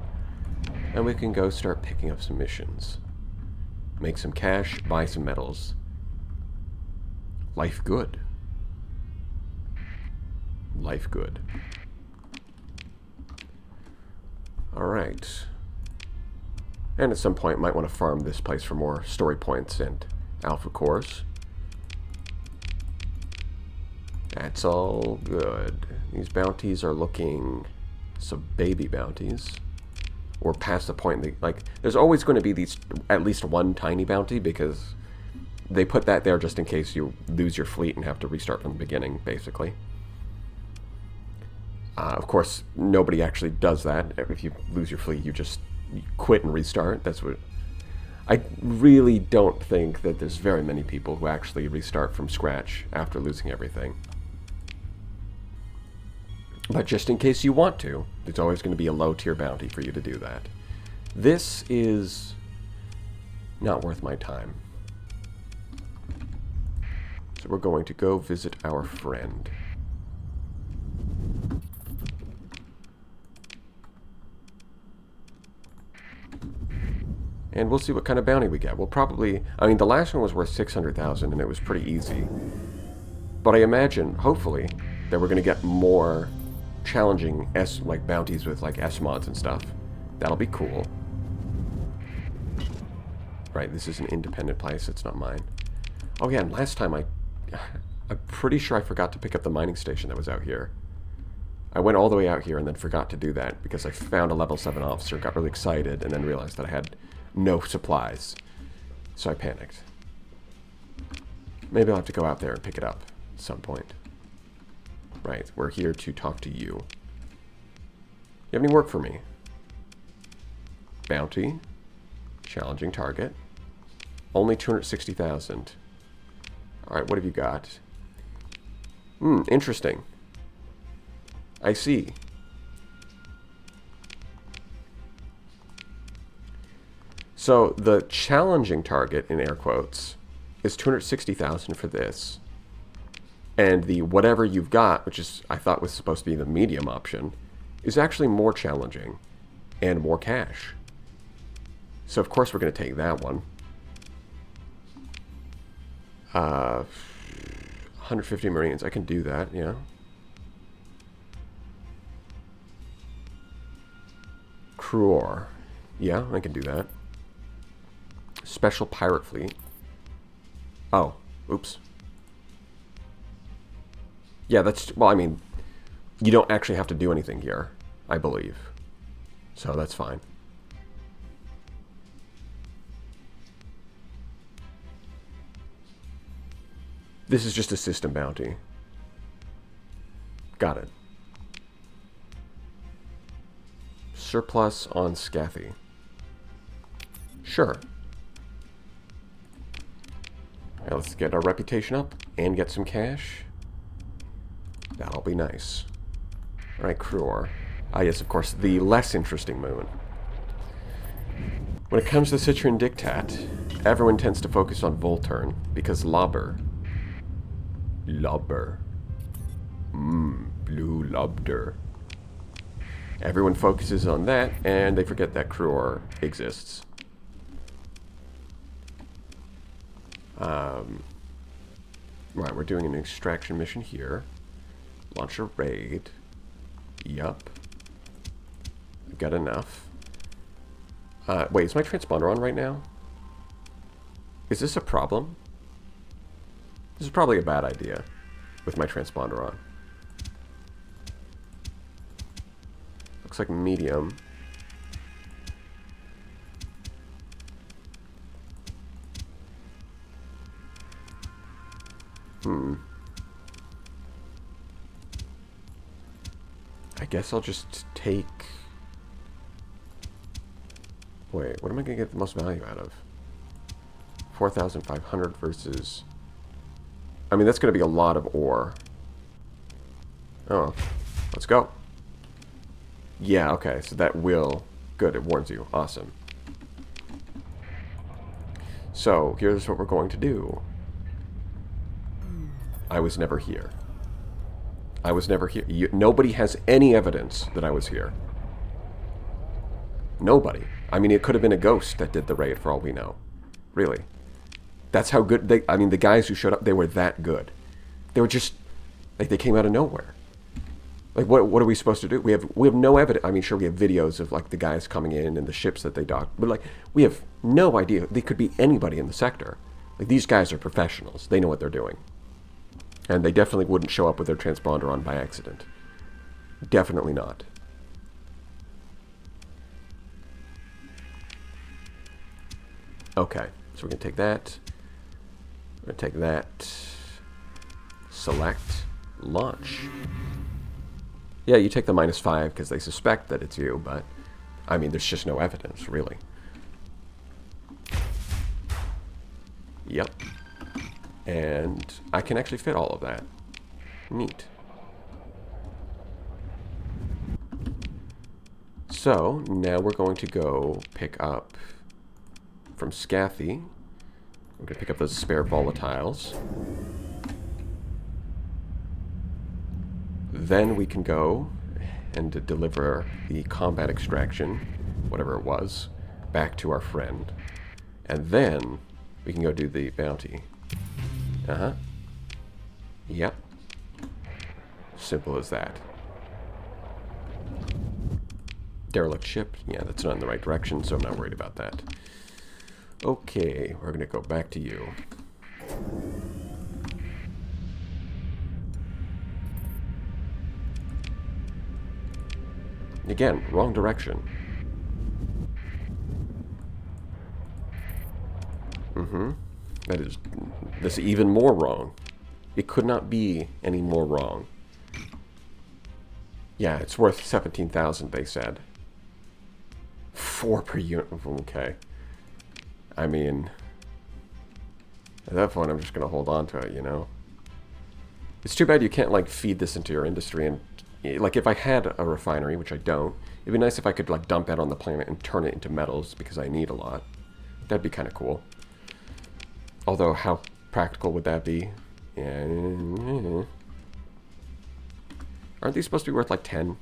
Speaker 1: And we can go start picking up some missions. Make some cash, buy some metals. Life good. Life good. Alright. And at some point, might want to farm this place for more story points and alpha cores. That's all good. These bounties are looking some baby bounties. We're past the point, like, there's always going to be these, at least one tiny bounty, because they put that there just in case you lose your fleet and have to restart from the beginning, basically. Of course, nobody actually does that. If you lose your fleet, you quit and restart. That's what... I really don't think that there's very many people who actually restart from scratch after losing everything. But just in case you want to, there's always going to be a low-tier bounty for you to do that. This is not worth my time. So we're going to go visit our friend. And we'll see what kind of bounty we get. We'll probably... I mean, the last one was worth 600,000, and it was pretty easy. But I imagine, hopefully, that we're going to get more challenging bounties with, like, S-mods and stuff. That'll be cool. Right, this is an independent place. It's not mine. Oh, yeah, and last time I'm pretty sure I forgot to pick up the mining station that was out here. I went all the way out here and then forgot to do that because I found a level 7 officer, got really excited, and then realized that I had no supplies. So I panicked. Maybe I'll have to go out there and pick it up at some point. Right, we're here to talk to you. You have any work for me? Bounty. Challenging target. Only 260,000. Alright, what have you got? Interesting. I see. So, the challenging target, in air quotes, is 260,000 for this. And the whatever you've got, which is I thought was supposed to be the medium option, is actually more challenging and more cash. So of course we're going to take that one. 150 Marines, I can do that, yeah. Cruor, yeah, I can do that. Special pirate fleet. Oh, oops. Yeah, that's... Well, I mean, you don't actually have to do anything here, I believe. So that's fine. This is just a system bounty. Got it. Surplus on Scathy. Sure. Now let's get our reputation up and get some cash. That'll be nice. Alright, Cruor. Ah, yes, of course, the less interesting moment. When it comes to Citrian Dictat, everyone tends to focus on Volturn, because Lobber. Blue Lobster. Everyone focuses on that, and they forget that Cruor exists. Right, we're doing an extraction mission here. Launch a raid. Yup. I've got enough. Wait, is my transponder on right now? Is this a problem? This is probably a bad idea with my transponder on. Looks like medium. I guess I'll just take... Wait, what am I going to get the most value out of? 4,500 versus... I mean, that's going to be a lot of ore. Oh, let's go. Yeah, okay, so that will... Good, it warns you. Awesome. So, here's what we're going to do. I was never here. I was never here. Nobody has any evidence that I was here. Nobody. I mean, it could have been a ghost that did the raid for all we know. Really. That's how good they... I mean, the guys who showed up, they were that good. They were just... Like, they came out of nowhere. Like, what are we supposed to do? We have no evidence. I mean, sure, we have videos of like the guys coming in and the ships that they dock, but like we have no idea. They could be anybody in the sector. Like, these guys are professionals. They know what they're doing, and they definitely wouldn't show up with their transponder on by accident. Definitely not. Okay, so we're gonna take that. We're gonna take that. Select. Launch. Yeah, you take the -5 because they suspect that it's you, but I mean, there's just no evidence, really. Yep. And I can actually fit all of that. Neat. So, now we're going to go pick up from Scathy. We're going to pick up those spare volatiles. Then we can go and deliver the combat extraction, whatever it was, back to our friend. And then we can go do the bounty. Uh-huh. Yep. Simple as that. Derelict ship. Yeah, that's not in the right direction, so I'm not worried about that. Okay, we're going to go back to you. Again, wrong direction. That's even more wrong. It could not be any more wrong. Yeah, it's worth 17,000, they said. 4 per unit. Okay. I mean, at that point, I'm just going to hold on to it, you know? It's too bad you can't, like, feed this into your industry. And, like, if I had a refinery, which I don't, it'd be nice if I could, like, dump it on the planet and turn it into metals, because I need a lot. That'd be kind of cool. Although, how practical would that be? Yeah. Aren't these supposed to be worth, like, 10?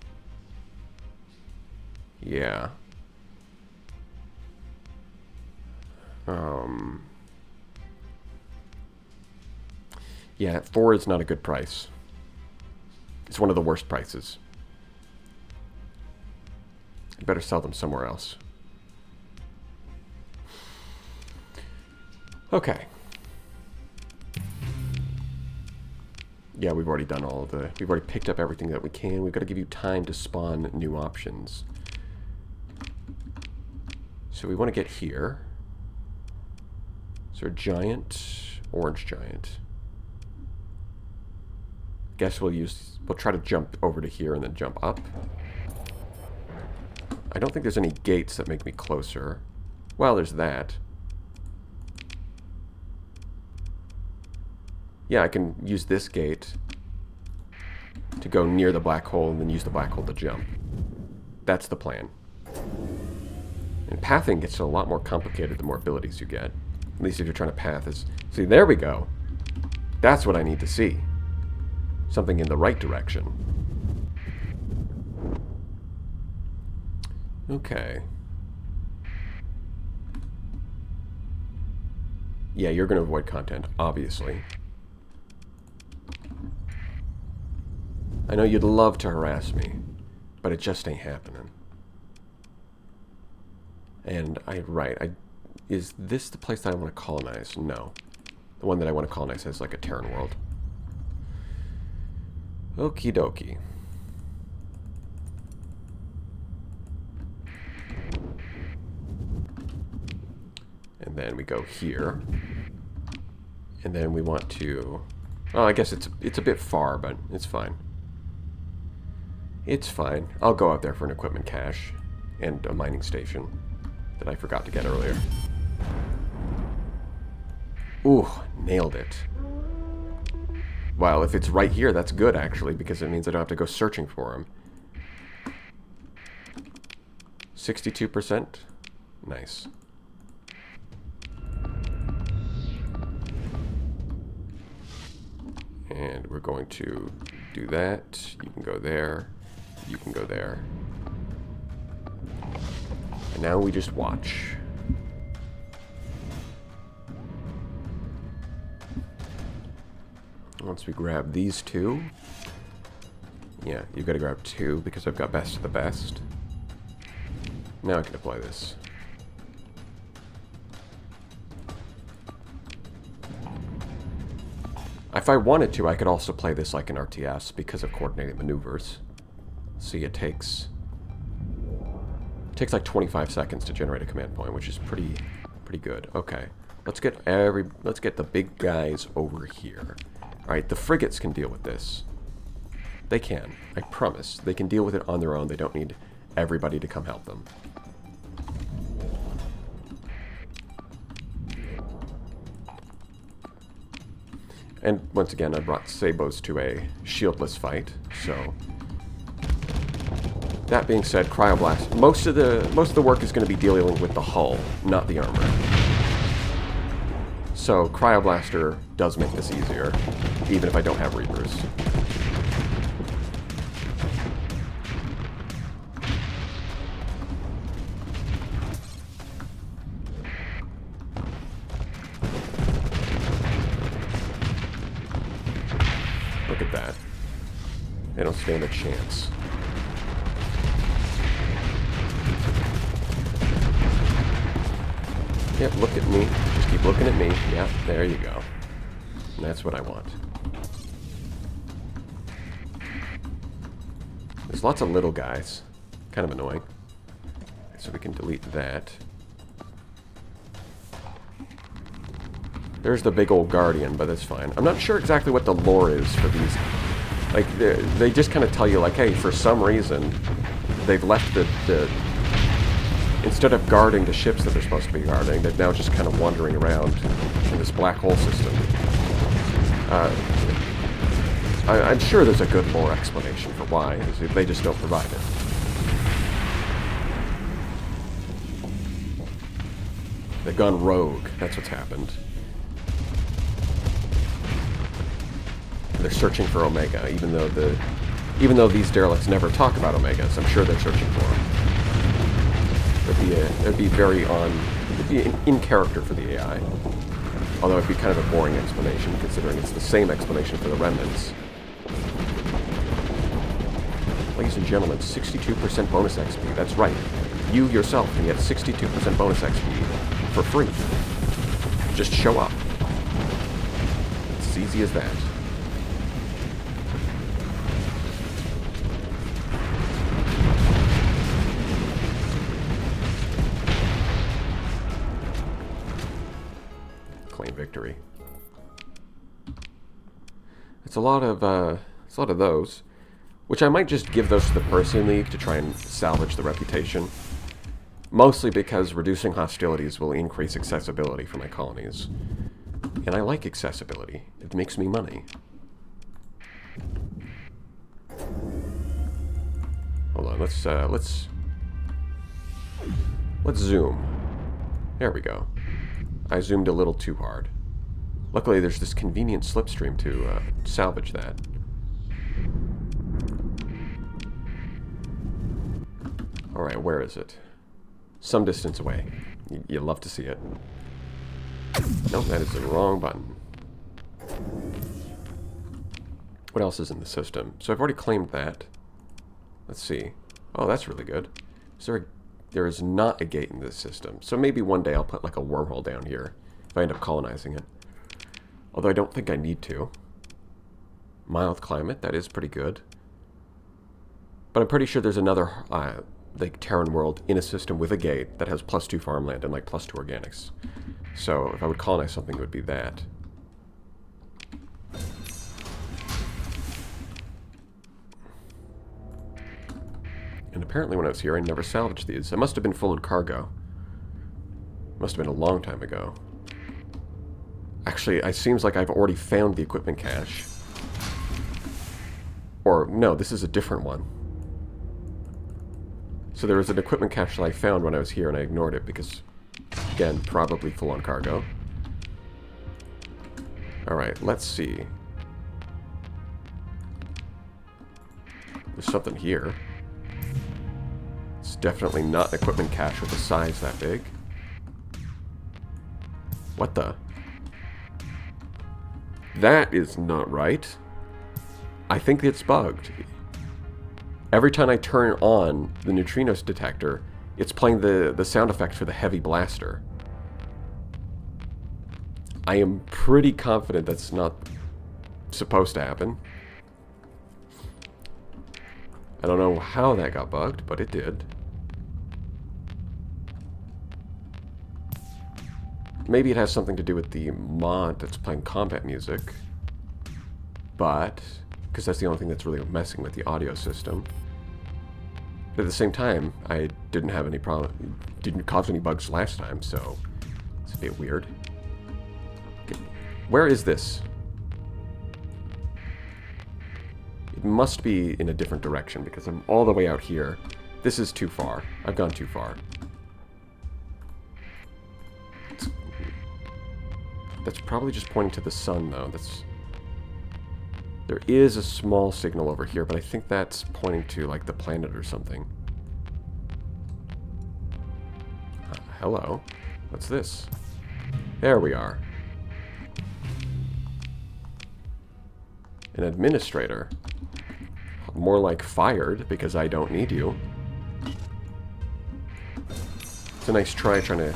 Speaker 1: Yeah. Yeah, 4 is not a good price. It's one of the worst prices. You better sell them somewhere else. Okay. Yeah, we've already done all of the... We've already picked up everything that we can. We've got to give you time to spawn new options. So we want to get here. Is there a giant? Orange giant. Guess we'll try to jump over to here and then jump up. I don't think there's any gates that make me closer. Well, there's that. Yeah, I can use this gate to go near the black hole and then use the black hole to jump. That's the plan. And pathing gets a lot more complicated the more abilities you get. At least if you're trying to path is... See, there we go. That's what I need to see. Something in the right direction. Okay. Yeah, you're going to avoid content, obviously. I know you'd love to harass me, but it just ain't happening. And is this the place that I want to colonize? No. The one that I want to colonize has like a Terran world. Okie dokie. And then we go here. And then we want to... Oh, I guess it's a bit far, but it's fine. It's fine. I'll go out there for an equipment cache and a mining station that I forgot to get earlier. Ooh, nailed it. Well, if it's right here, that's good, actually, because it means I don't have to go searching for him. 62%? Nice. And we're going to do that. You can go there. You can go there. And now we just watch. Once we grab these two, Yeah, you've got to grab 2 because I've got best of the best. Now I can apply this. If I wanted to, I could also play this like an RTS because of coordinated maneuvers. See, it takes like 25 seconds to generate a command point, which is pretty good. Okay, let's get the big guys over here. All right, the frigates can deal with this. They can, I promise. They can deal with it on their own. They don't need everybody to come help them. And once again, I brought Sabos to a shieldless fight, so... That being said, Cryoblast, most of the work is going to be dealing with the hull, not the armor. So Cryoblaster does make this easier, even if I don't have Reapers. Look at that. They don't stand a chance. Yep, look at me. Just keep looking at me. Yeah, there you go. And that's what I want. There's lots of little guys. Kind of annoying. So we can delete that. There's the big old Guardian, but that's fine. I'm not sure exactly what the lore is for these. Like, they just kind of tell you, like, hey, for some reason, they've left the instead of guarding the ships that they're supposed to be guarding, they're now just kind of wandering around in this black hole system. I'm sure there's a good lore explanation for why. They just don't provide it. They've gone rogue. That's what's happened. They're searching for Omega, even though these derelicts never talk about Omegas. I'm sure they're searching for them. It'd be in character for the AI. Although it'd be kind of a boring explanation, considering it's the same explanation for the remnants. Ladies and gentlemen, 62% bonus XP. That's right. You yourself can get 62% bonus XP for free. Just show up. It's as easy as that. Claim victory. It's a lot of those. Which I might just give those to the Persian League to try and salvage the reputation. Mostly because reducing hostilities will increase accessibility for my colonies. And I like accessibility. It makes me money. Hold on, let's zoom. There we go. I zoomed a little too hard. Luckily, there's this convenient slipstream to salvage that. Alright, where is it? Some distance away. You love to see it. Nope, that is the wrong button. What else is in the system? So I've already claimed that. Let's see. Oh, that's really good. There is not a gate in this system. So maybe one day I'll put like a wormhole down here if I end up colonizing it. Although I don't think I need to. Mild climate, that is pretty good. But I'm pretty sure there's another like Terran world in a system with a gate that has +2 farmland and like +2 organics. So if I would colonize something, it would be that. And apparently when I was here, I never salvaged these. I must have been full in cargo. Must have been a long time ago. Actually, it seems like I've already found the equipment cache. Or, no, this is a different one. So there was an equipment cache that I found when I was here and I ignored it because, again, probably full on cargo. Alright, let's see. There's something here. It's definitely not an equipment cache with a size that big. What the? That is not right. I think it's bugged. Every time I turn on the neutrinos detector, it's playing the sound effect for the heavy blaster. I am pretty confident that's not supposed to happen. I don't know how that got bugged, but it did. Maybe it has something to do with the mod that's playing combat music. But, because that's the only thing that's really messing with the audio system. But at the same time, I didn't have any problem, didn't cause any bugs last time, so it's a bit weird. Okay. Where is this? It must be in a different direction because I'm all the way out here. This is too far. I've gone too far. That's probably just pointing to the sun, though. There is a small signal over here, but I think that's pointing to, like, the planet or something. Hello. What's this? There we are. An administrator. More like fired, because I don't need you. It's a nice try trying to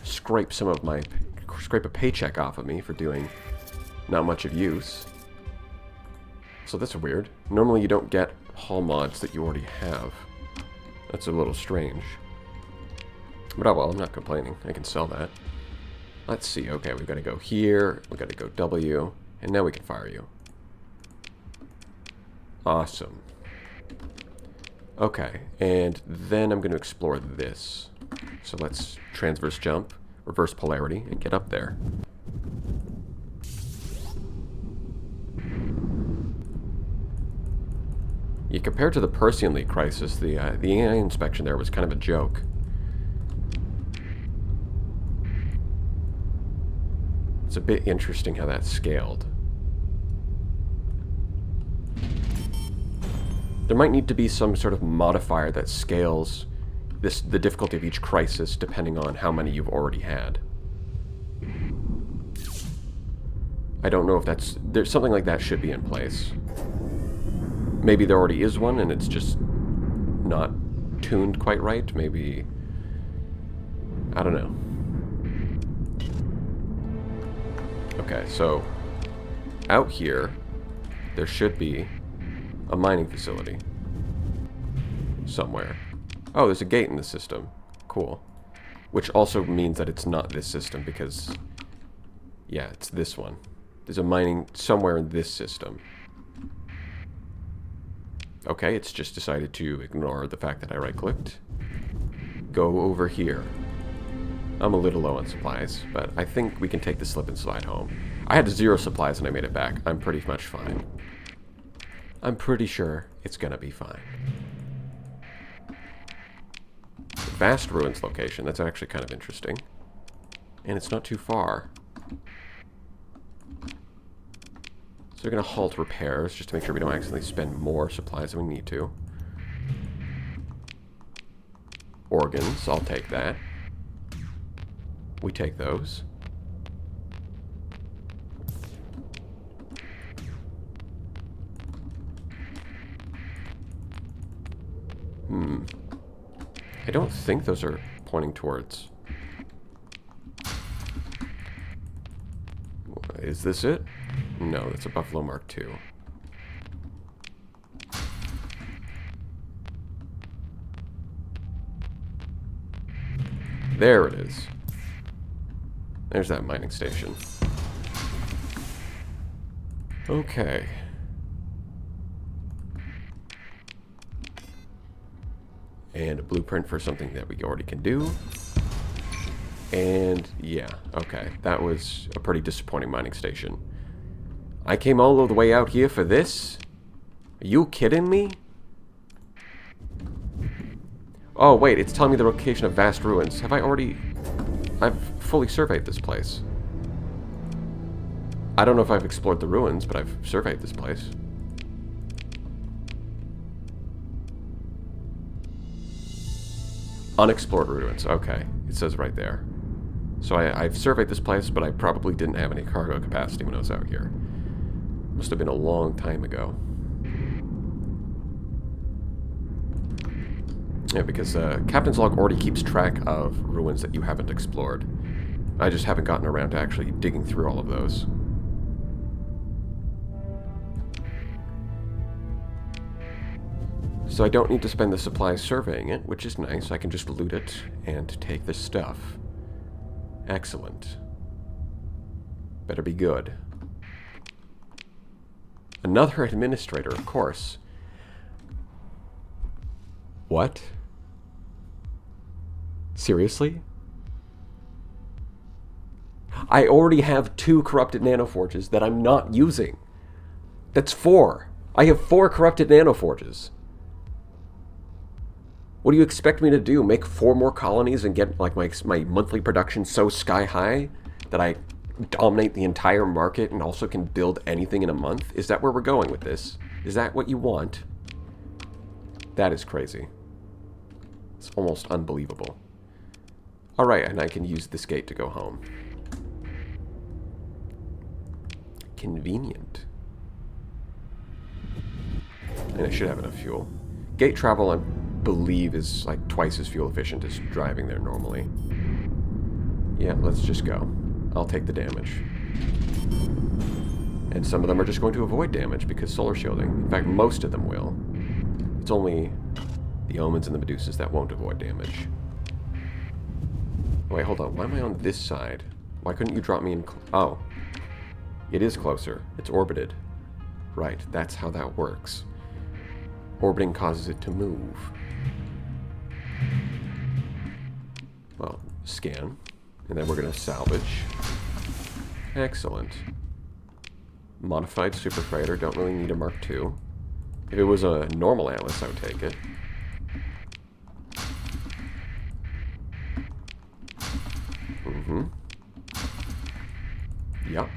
Speaker 1: scrape a paycheck off of me for doing not much of use. So that's weird. Normally you don't get hull mods that you already have. That's a little strange. But oh well, I'm not complaining. I can sell that. Let's see. Okay, we've got to go here. We've got to go W. And now we can fire you. Awesome. Okay, and then I'm going to explore this. So let's transverse jump, reverse polarity, and get up there. Yeah, compared to the Persian League crisis, the AI inspection there was kind of a joke. It's a bit interesting how that scaled. There might need to be some sort of modifier that scales the difficulty of each crisis depending on how many you've already had. I don't know if there's something like that should be in place. Maybe there already is one and it's just not tuned quite right. Maybe, I don't know. Okay, so out here there should be a mining facility somewhere. Oh, there's a gate in the system. Cool. Which also means that it's not this system because, yeah, it's this one. There's a mining somewhere in this system. Okay, it's just decided to ignore the fact that I right-clicked. Go over here. I'm a little low on supplies, but I think we can take the slip and slide home. I had 0 supplies and I made it back. I'm pretty much fine. I'm pretty sure it's gonna be fine. Vast Ruins location. That's actually kind of interesting. And it's not too far. So we're going to halt repairs just to make sure we don't accidentally spend more supplies than we need to. Organs. I'll take that. We take those. I don't think those are pointing towards... Is this it? No, that's a Buffalo Mark II. There it is. There's that mining station. Okay. And a blueprint for something that we already can do. And yeah, okay. That was a pretty disappointing mining station. I came all the way out here for this? Are you kidding me? Oh wait, it's telling me the location of Vast Ruins. Have I already... I've fully surveyed this place. I don't know if I've explored the ruins, but I've surveyed this place. Unexplored ruins. Okay, it says right there. So I've surveyed this place, but I probably didn't have any cargo capacity when I was out here. Must have been a long time ago. Yeah, because Captain's Log already keeps track of ruins that you haven't explored. I just haven't gotten around to actually digging through all of those. So I don't need to spend the supplies surveying it, which is nice. I can just loot it and take the stuff. Excellent. Better be good. Another administrator, of course. What? Seriously? I already have 2 corrupted nanoforges that I'm not using. That's 4. I have 4 corrupted nanoforges. What do you expect me to do? Make 4 more colonies and get like my monthly production so sky high that I dominate the entire market and also can build anything in a month? Is that where we're going with this? Is that what you want? That is crazy. It's almost unbelievable. Alright, and I can use this gate to go home. Convenient. And I should have enough fuel. Gate travel, I believe, is like twice as fuel efficient as driving there normally. Yeah, let's just go. I'll take the damage. And some of them are just going to avoid damage because solar shielding. In fact, most of them will. It's only the omens and the Medusas that won't avoid damage. Wait, hold on. Why am I on this side? Why couldn't you drop me in... Oh. It is closer. It's orbited. Right, that's how that works. Orbiting causes it to move. Well, scan. And then we're going to salvage. Excellent. Modified super freighter. Don't really need a Mark II. If it was a normal Atlas, I would take it. Mm-hmm. Yep.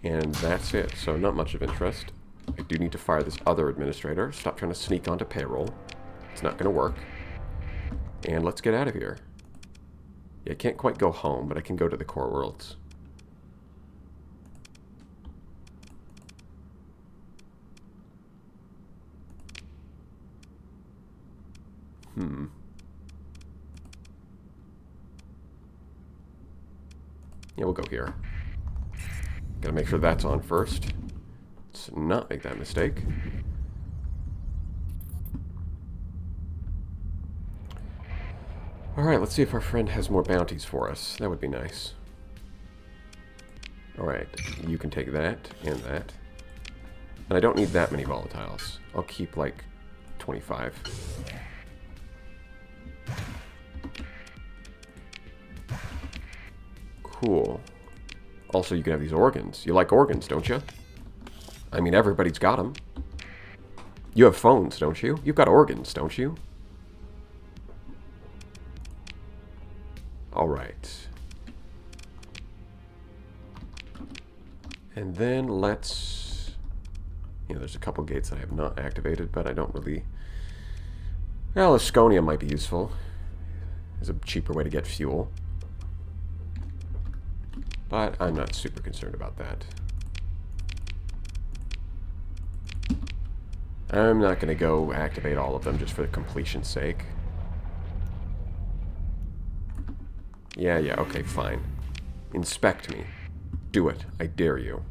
Speaker 1: And that's it. So not much of interest. I do need to fire this other administrator. Stop trying to sneak onto payroll. It's not going to work. And let's get out of here. Yeah, I can't quite go home, but I can go to the core worlds. Yeah, we'll go here. Gotta make sure that's on first. Let's not make that mistake. Alright, let's see if our friend has more bounties for us. That would be nice. Alright, you can take that and that. And I don't need that many volatiles. I'll keep like 25. Cool. Also, you can have these organs. You like organs, don't you? I mean, everybody's got them. You have phones, don't you? You've got organs, don't you? Alright. And then let's... You know, there's a couple gates that I have not activated, but I don't really... Well, Asconia might be useful. It's a cheaper way to get fuel. But I'm not super concerned about that. I'm not going to go activate all of them just for the completion's sake. Yeah, okay, fine. Inspect me. Do it. I dare you.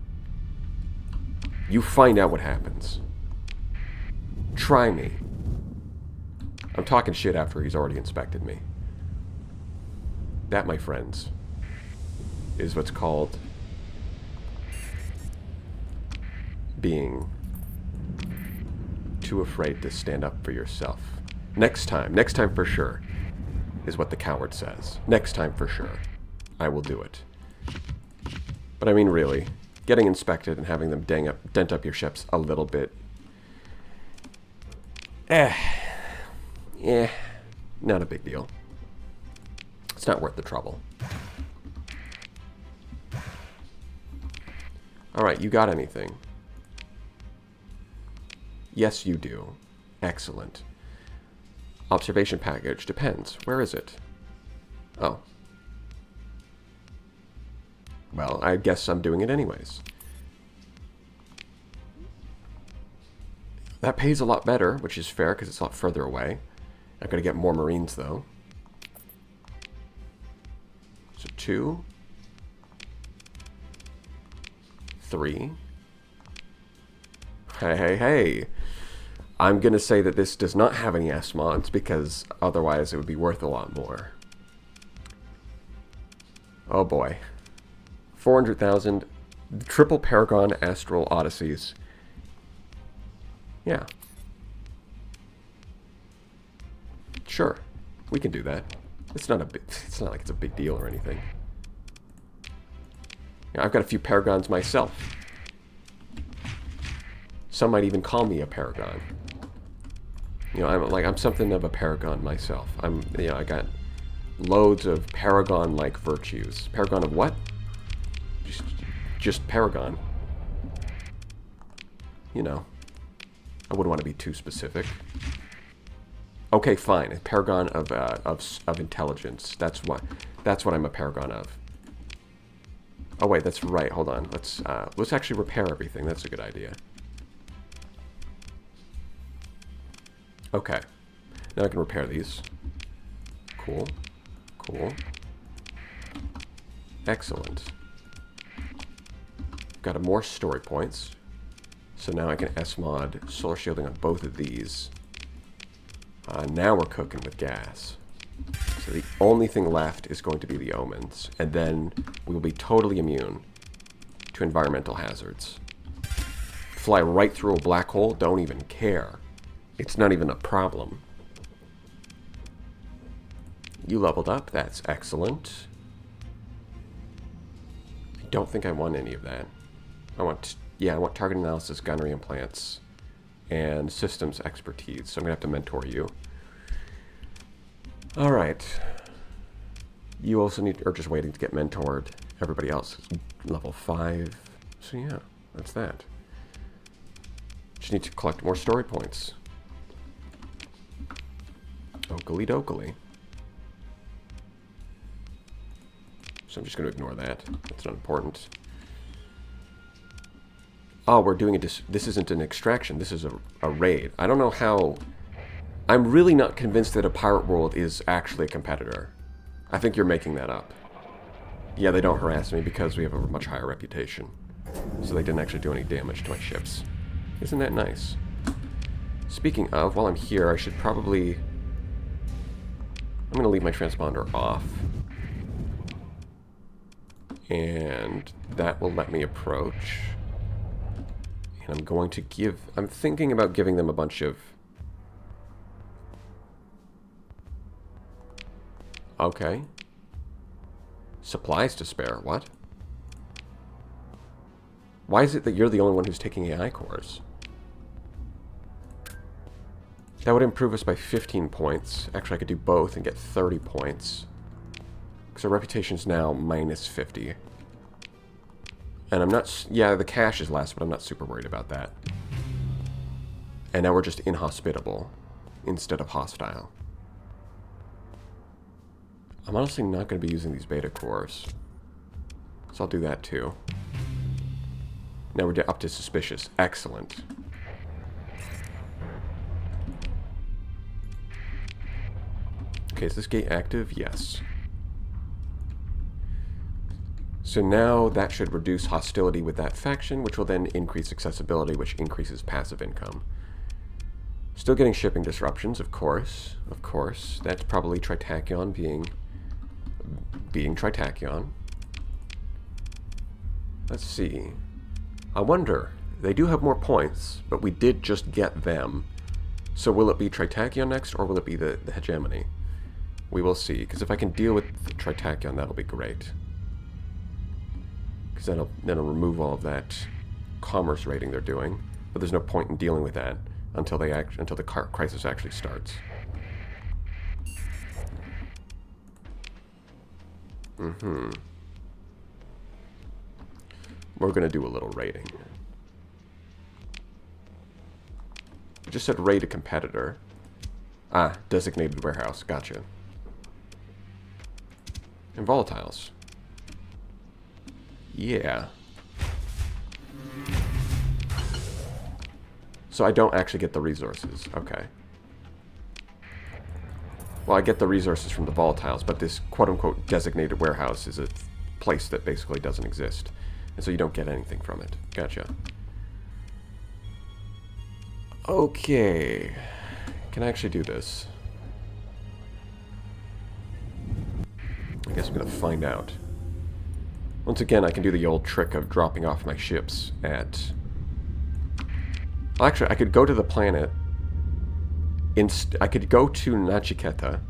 Speaker 1: You find out what happens. Try me. I'm talking shit after he's already inspected me. That, my friends, is what's called being too afraid to stand up for yourself. Next time for sure, is what the coward says. Next time for sure, I will do it. But I mean, really, getting inspected and having them dent up your ships a little bit, not a big deal. It's not worth the trouble. Alright, you got anything? Yes, you do. Excellent. Observation package. Depends. Where is it? Oh. Well, I guess I'm doing it anyways. That pays a lot better, which is fair because it's a lot further away. I'm going to get more Marines, though. So 2. 3. Hey. I'm going to say that this does not have any S mods because otherwise it would be worth a lot more. Oh boy. 400,000. Triple Paragon Astral Odysseys. Yeah. Sure. We can do that. It's not like it's a big deal or anything. Yeah, I've got a few Paragons myself. Some might even call me a Paragon. You know, I'm something of a Paragon myself. I got loads of Paragon-like virtues. Paragon of what? Just Paragon. You know, I wouldn't want to be too specific. Okay, fine. A Paragon of intelligence. That's what I'm a Paragon of. Oh wait, that's right. Hold on. Let's actually repair everything. That's a good idea. Okay. Now I can repair these. Cool. Cool. Excellent. Got more story points. So now I can S-mod solar shielding on both of these. Now we're cooking with gas. So the only thing left is going to be the omens. And then we will be totally immune to environmental hazards. Fly right through a black hole? Don't even care. It's not even a problem. You leveled up. That's excellent. I don't think I want any of that. I want target analysis, gunnery implants, and systems expertise. So I'm going to have to mentor you. Alright. You also are just waiting to get mentored. Everybody else is level 5. So yeah, that's that. Just need to collect more story points. Oakley dokley. So I'm just going to ignore that. That's not important. Oh, we're doing this isn't an extraction. This is a raid. I don't know how... I'm really not convinced that a pirate world is actually a competitor. I think you're making that up. Yeah, they don't harass me because we have a much higher reputation. So they didn't actually do any damage to my ships. Isn't that nice? Speaking of, while I'm here, I should probably... I'm going to leave my transponder off. And that will let me approach. And I'm going to give... I'm thinking about giving them a bunch of... Okay. Supplies to spare. What? Why is it that you're the only one who's taking AI cores? That would improve us by 15 points. Actually, I could do both and get 30 points. Because our reputation's now minus 50. And I'm not... Yeah, the cash is less, but I'm not super worried about that. And now we're just inhospitable instead of hostile. I'm honestly not going to be using these beta cores. So I'll do that too. Now we're up to suspicious. Excellent. Okay, is this gate active? Yes. So now that should reduce hostility with that faction, which will then increase accessibility, which increases passive income. Still getting shipping disruptions, of course. Of course. That's probably Tritachyon being Tritachyon. Let's see. I wonder. They do have more points, but we did just get them. So will it be Tritachyon next, or will it be the hegemony? We will see, because if I can deal with the Tritachyon, that'll be great. Because that'll remove all of that commerce raiding they're doing. But there's no point in dealing with that until the crisis actually starts. We're going to do a little raiding. I just said raid a competitor. Ah, designated warehouse. Gotcha. And volatiles. Yeah. So I don't actually get the resources. Okay. Well, I get the resources from the volatiles, but this quote-unquote designated warehouse is a place that basically doesn't exist. And so you don't get anything from it. Gotcha. Okay. Can I actually do this? I guess I'm going to find out. Once again, I can do the old trick of dropping off my ships at... Well, actually, I could go to the planet... I could go to Nachiketa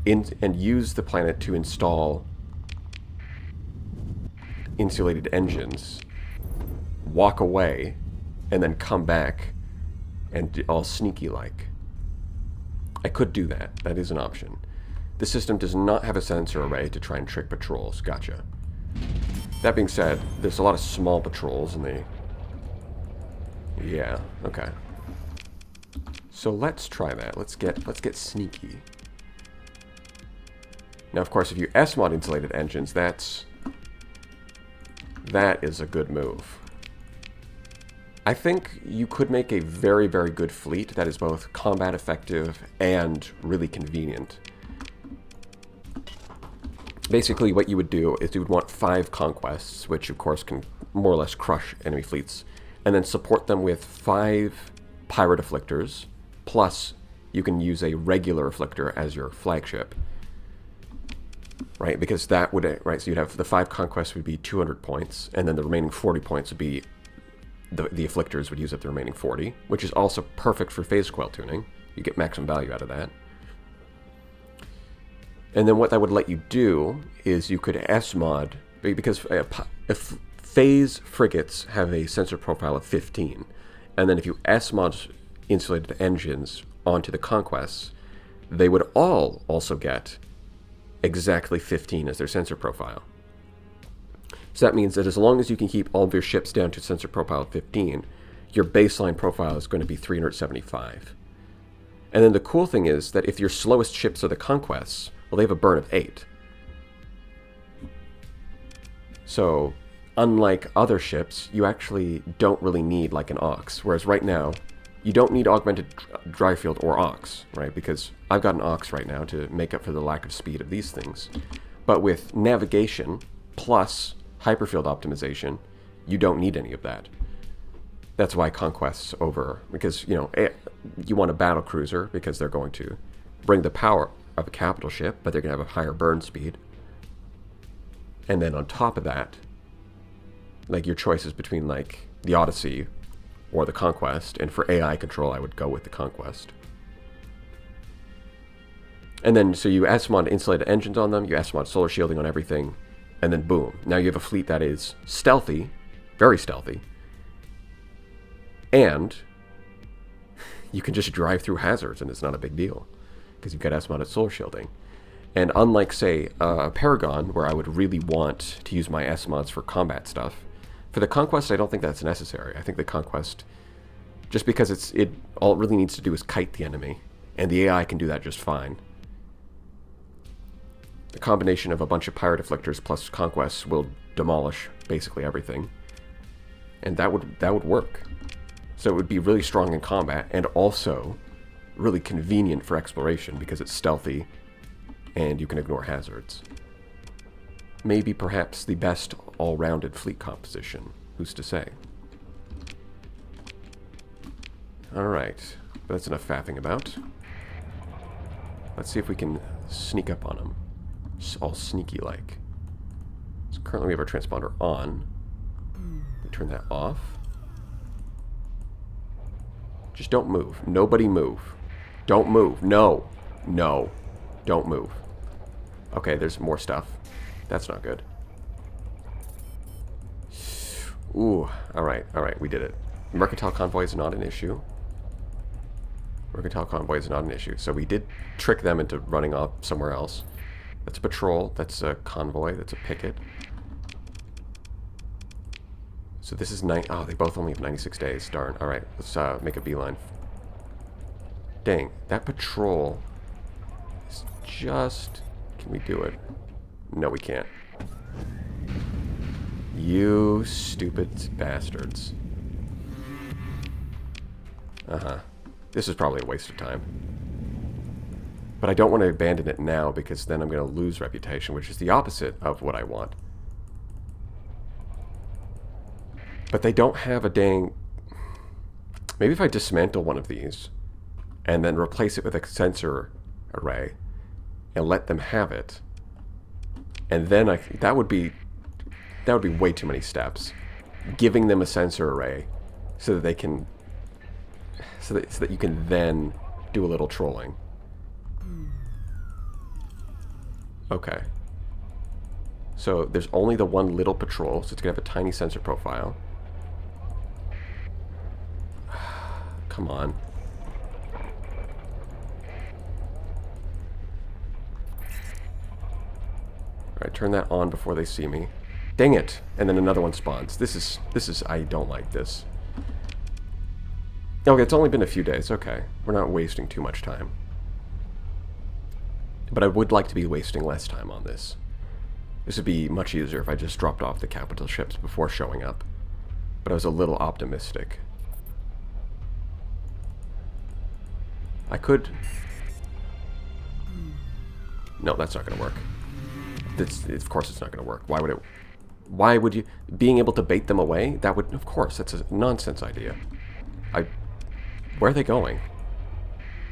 Speaker 1: and use the planet to install insulated engines, walk away, and then come back and all sneaky-like. I could do that. That is an option. The system does not have a sensor array to try and trick patrols. Gotcha. That being said, there's a lot of small patrols and they... Yeah, okay. So let's try that. Let's get sneaky. Now, of course, if you SMod insulated engines, that is a good move. I think you could make a very, very good fleet that is both combat effective and really convenient. Basically, what you would do is you would want 5 conquests, which of course can more or less crush enemy fleets, and then support them with 5 pirate afflictors, plus you can use a regular afflictor as your flagship. Right, because that would, right, so you'd have the 5 conquests would be 200 points, and then the remaining 40 points would be, the afflictors would use up the remaining 40, which is also perfect for phase coil tuning. You get maximum value out of that. And then what that would let you do is you could SMod, because if phase frigates have a sensor profile of 15, and then if you SMod insulated engines onto the conquests, they would all also get exactly 15 as their sensor profile. So that means that as long as you can keep all of your ships down to sensor profile 15, your baseline profile is going to be 375. And then the cool thing is that if your slowest ships are the conquests, well, they have a burn of 8. So, unlike other ships, you actually don't really need like an Ox. Whereas right now, you don't need augmented dry field or Ox, right? Because I've got an Ox right now to make up for the lack of speed of these things. But with navigation plus hyperfield optimization, you don't need any of that. That's why Conquest's over, because, you know, you want a battle cruiser because they're going to bring the power of a capital ship, but they're going to have a higher burn speed. And then on top of that, like your choices between like the Odyssey or the Conquest, and for AI control, I would go with the Conquest. And then, so you SMod insulated engines on them, you SMod solar shielding on everything, and then boom. Now you have a fleet that is stealthy, very stealthy, and you can just drive through hazards, and it's not a big deal, because you've got SModded solar shielding. And unlike, say, Paragon, where I would really want to use my SMods for combat stuff, for the Conquest, I don't think that's necessary. I think the Conquest, just because all it really needs to do is kite the enemy, and the AI can do that just fine. The combination of a bunch of pirate afflictors plus conquests will demolish basically everything, and that would work. So it would be really strong in combat, and also really convenient for exploration because it's stealthy, and you can ignore hazards. Maybe perhaps the best all-rounded fleet composition. Who's to say? Alright, that's enough faffing about. Let's see if we can sneak up on them. All sneaky-like. So currently we have our transponder on. We turn that off. Just don't move. Nobody move. Don't move. No. No. Don't move. Okay, there's more stuff. That's not good. Ooh, alright, we did it. Mercantile convoy is not an issue. Mercantile convoy is not an issue. So we did trick them into running off somewhere else. That's a patrol, that's a convoy, that's a picket. So this is oh, they both only have 96 days, darn. Alright, let's make a beeline. Dang, that patrol is just... Can we do it? No, we can't. You stupid bastards. Uh-huh. This is probably a waste of time. But I don't want to abandon it now because then I'm going to lose reputation, which is the opposite of what I want. But they don't have a dang... Maybe if I dismantle one of these and then replace it with a sensor array and let them have it, and then that would be way too many steps. Giving them a sensor array so that they can... So that you can then do a little trolling. Okay. So there's only the one little patrol, so it's going to have a tiny sensor profile. Come on. Alright, turn that on before they see me. Dang it! And then another one spawns. This is, I don't like this. Okay, it's only been a few days. Okay. We're not wasting too much time. But I would like to be wasting less time on this. This would be much easier if I just dropped off the capital ships before showing up. But I was a little optimistic. I could... No, that's not going to work. Of course it's not going to work. Why would it... Why would you... Being able to bait them away? That would... Of course, that's a nonsense idea. Where are they going?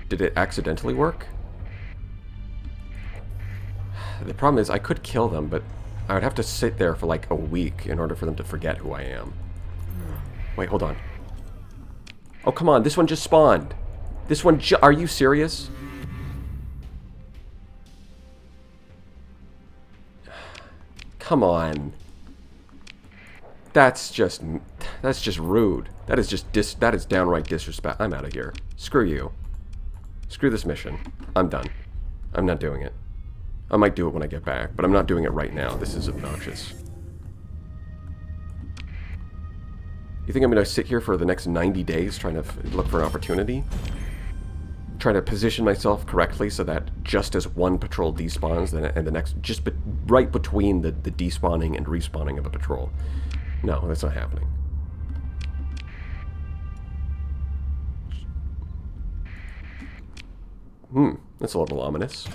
Speaker 1: Did it accidentally work? The problem is I could kill them, but I would have to sit there for like a week in order for them to forget who I am. Wait, hold on. Oh, come on. This one just spawned. This one Are you serious? Come on. That's just rude. That is downright disrespect. I'm out of here. Screw you. Screw this mission. I'm done. I'm not doing it. I might do it when I get back, but I'm not doing it right now. This is obnoxious. You think I'm going to sit here for the next 90 days trying to look for an opportunity? Trying to position myself correctly so that just as one patrol despawns and the next, just right between the despawning and respawning of a patrol. No, that's not happening. That's a little ominous.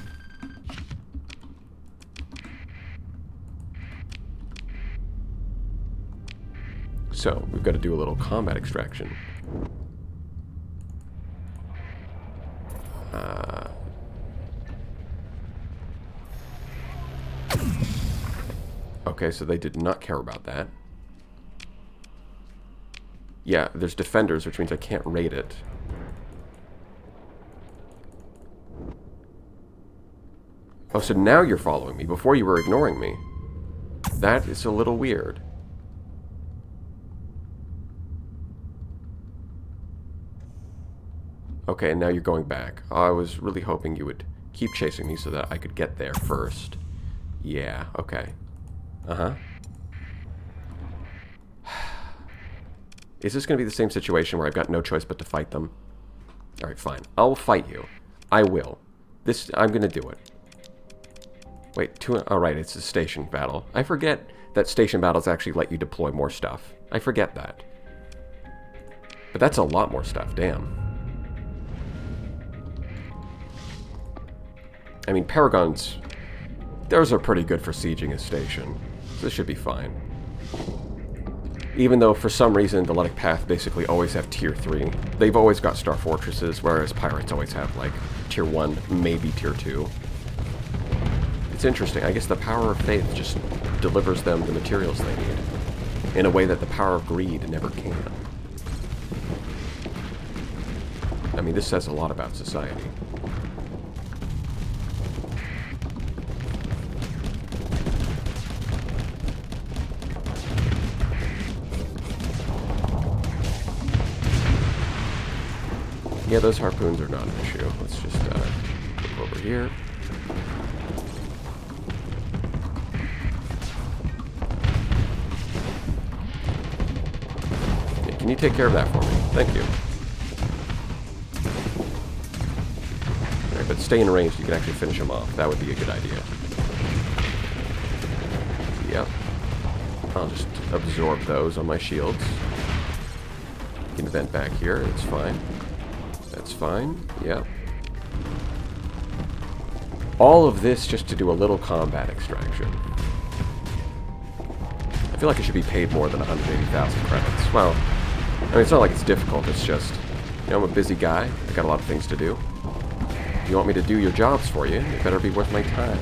Speaker 1: So, we've got to do a little combat extraction. Okay, so they did not care about that. Yeah, there's defenders, which means I can't raid it. Oh, so now you're following me. Before you were ignoring me. That is a little weird. Okay, and now you're going back. I was really hoping you would keep chasing me so that I could get there first. Yeah, okay. Uh-huh. Is this going to be the same situation where I've got no choice but to fight them? Alright, fine. I'll fight you. I will. I'm going to do it. Wait, alright, it's a station battle. I forget that station battles actually let you deploy more stuff. I forget that. But that's a lot more stuff, damn. I mean, Paragons, those are pretty good for sieging a station. So this should be fine. Even though, for some reason, the Letic Path basically always have Tier 3. They've always got Star Fortresses, whereas Pirates always have, like, Tier 1, maybe Tier 2. It's interesting. I guess the Power of Faith just delivers them the materials they need. In a way that the Power of Greed never can. I mean, this says a lot about society. Yeah, those harpoons are not an issue. Let's just move over here. Yeah, can you take care of that for me? Thank you. Alright, but stay in range so you can actually finish them off. That would be a good idea. Yep. I'll just absorb those on my shields. You can vent back here, it's fine. That's fine. Yep. All of this just to do a little combat extraction. I feel like I should be paid more than 180,000 credits. Well, I mean, it's not like it's difficult. It's just, you know, I'm a busy guy. I got a lot of things to do. If you want me to do your jobs for you, it better be worth my time.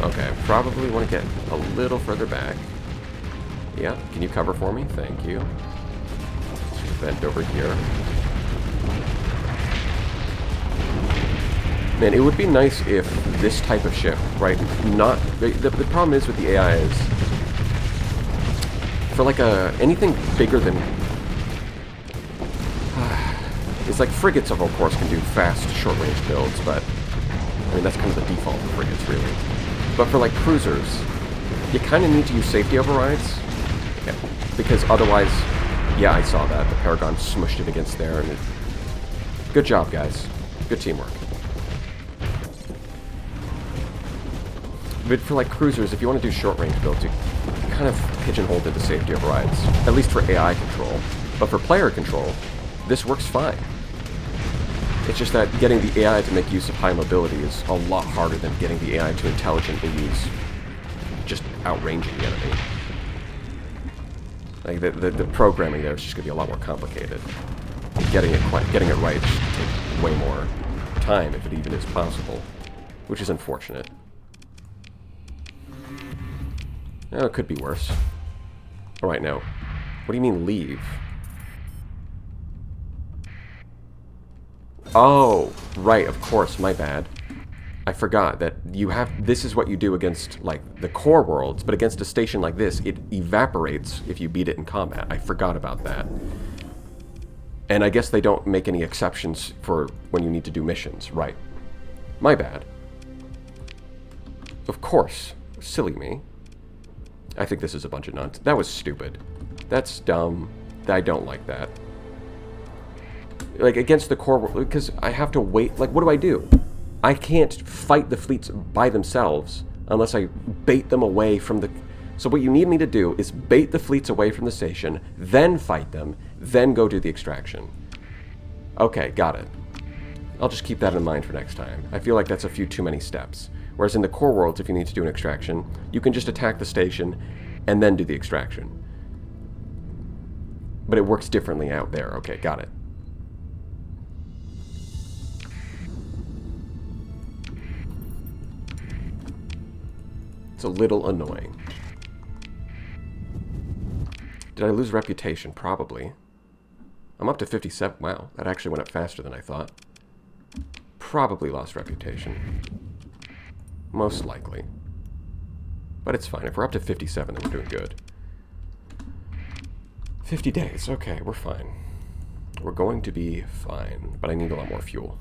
Speaker 1: Okay, probably want to get a little further back. Yeah, can you cover for me? Thank you. Just bend over here. Man, it would be nice if this type of ship, right, not... The problem is with the AI is... For like anything bigger than... it's like frigates, of course, can do fast, short-range builds, but... I mean, that's kind of the default for frigates, really. But for like cruisers, you kind of need to use safety overrides. Yeah, because otherwise... Yeah, I saw that. The Paragon smushed it against there, and it... Good job, guys. Good teamwork. But for like cruisers, if you want to do short-range builds, you kind of pigeonholed into safety overrides, at least for AI control. But for player control, this works fine. It's just that getting the AI to make use of high mobility is a lot harder than getting the AI to intelligently use just outranging the enemy. Like the programming there is just going to be a lot more complicated. Getting it right should take way more time, if it even is possible, which is unfortunate. Oh, it could be worse. Alright, now. What do you mean, leave? Oh, right, of course, my bad. I forgot that you have... This is what you do against, like, the core worlds, but against a station like this, it evaporates if you beat it in combat. I forgot about that. And I guess they don't make any exceptions for when you need to do missions. Right. My bad. Of course. Silly me. I think this is a bunch of nonsense. That was stupid. That's dumb. I don't like that. Like, against the core... Because I have to wait... Like, what do? I can't fight the fleets by themselves unless I bait them away from the... So what you need me to do is bait the fleets away from the station, then fight them, then go do the extraction. Okay, got it. I'll just keep that in mind for next time. I feel like that's a few too many steps. Whereas in the core worlds, if you need to do an extraction, you can just attack the station and then do the extraction. But it works differently out there. Okay, got it. It's a little annoying. Did I lose reputation? Probably. I'm up to 57. Wow, that actually went up faster than I thought. Probably lost reputation. Most likely. But it's fine. If we're up to 57, then we're doing good. 50 days. Okay, we're fine. We're going to be fine. But I need a lot more fuel.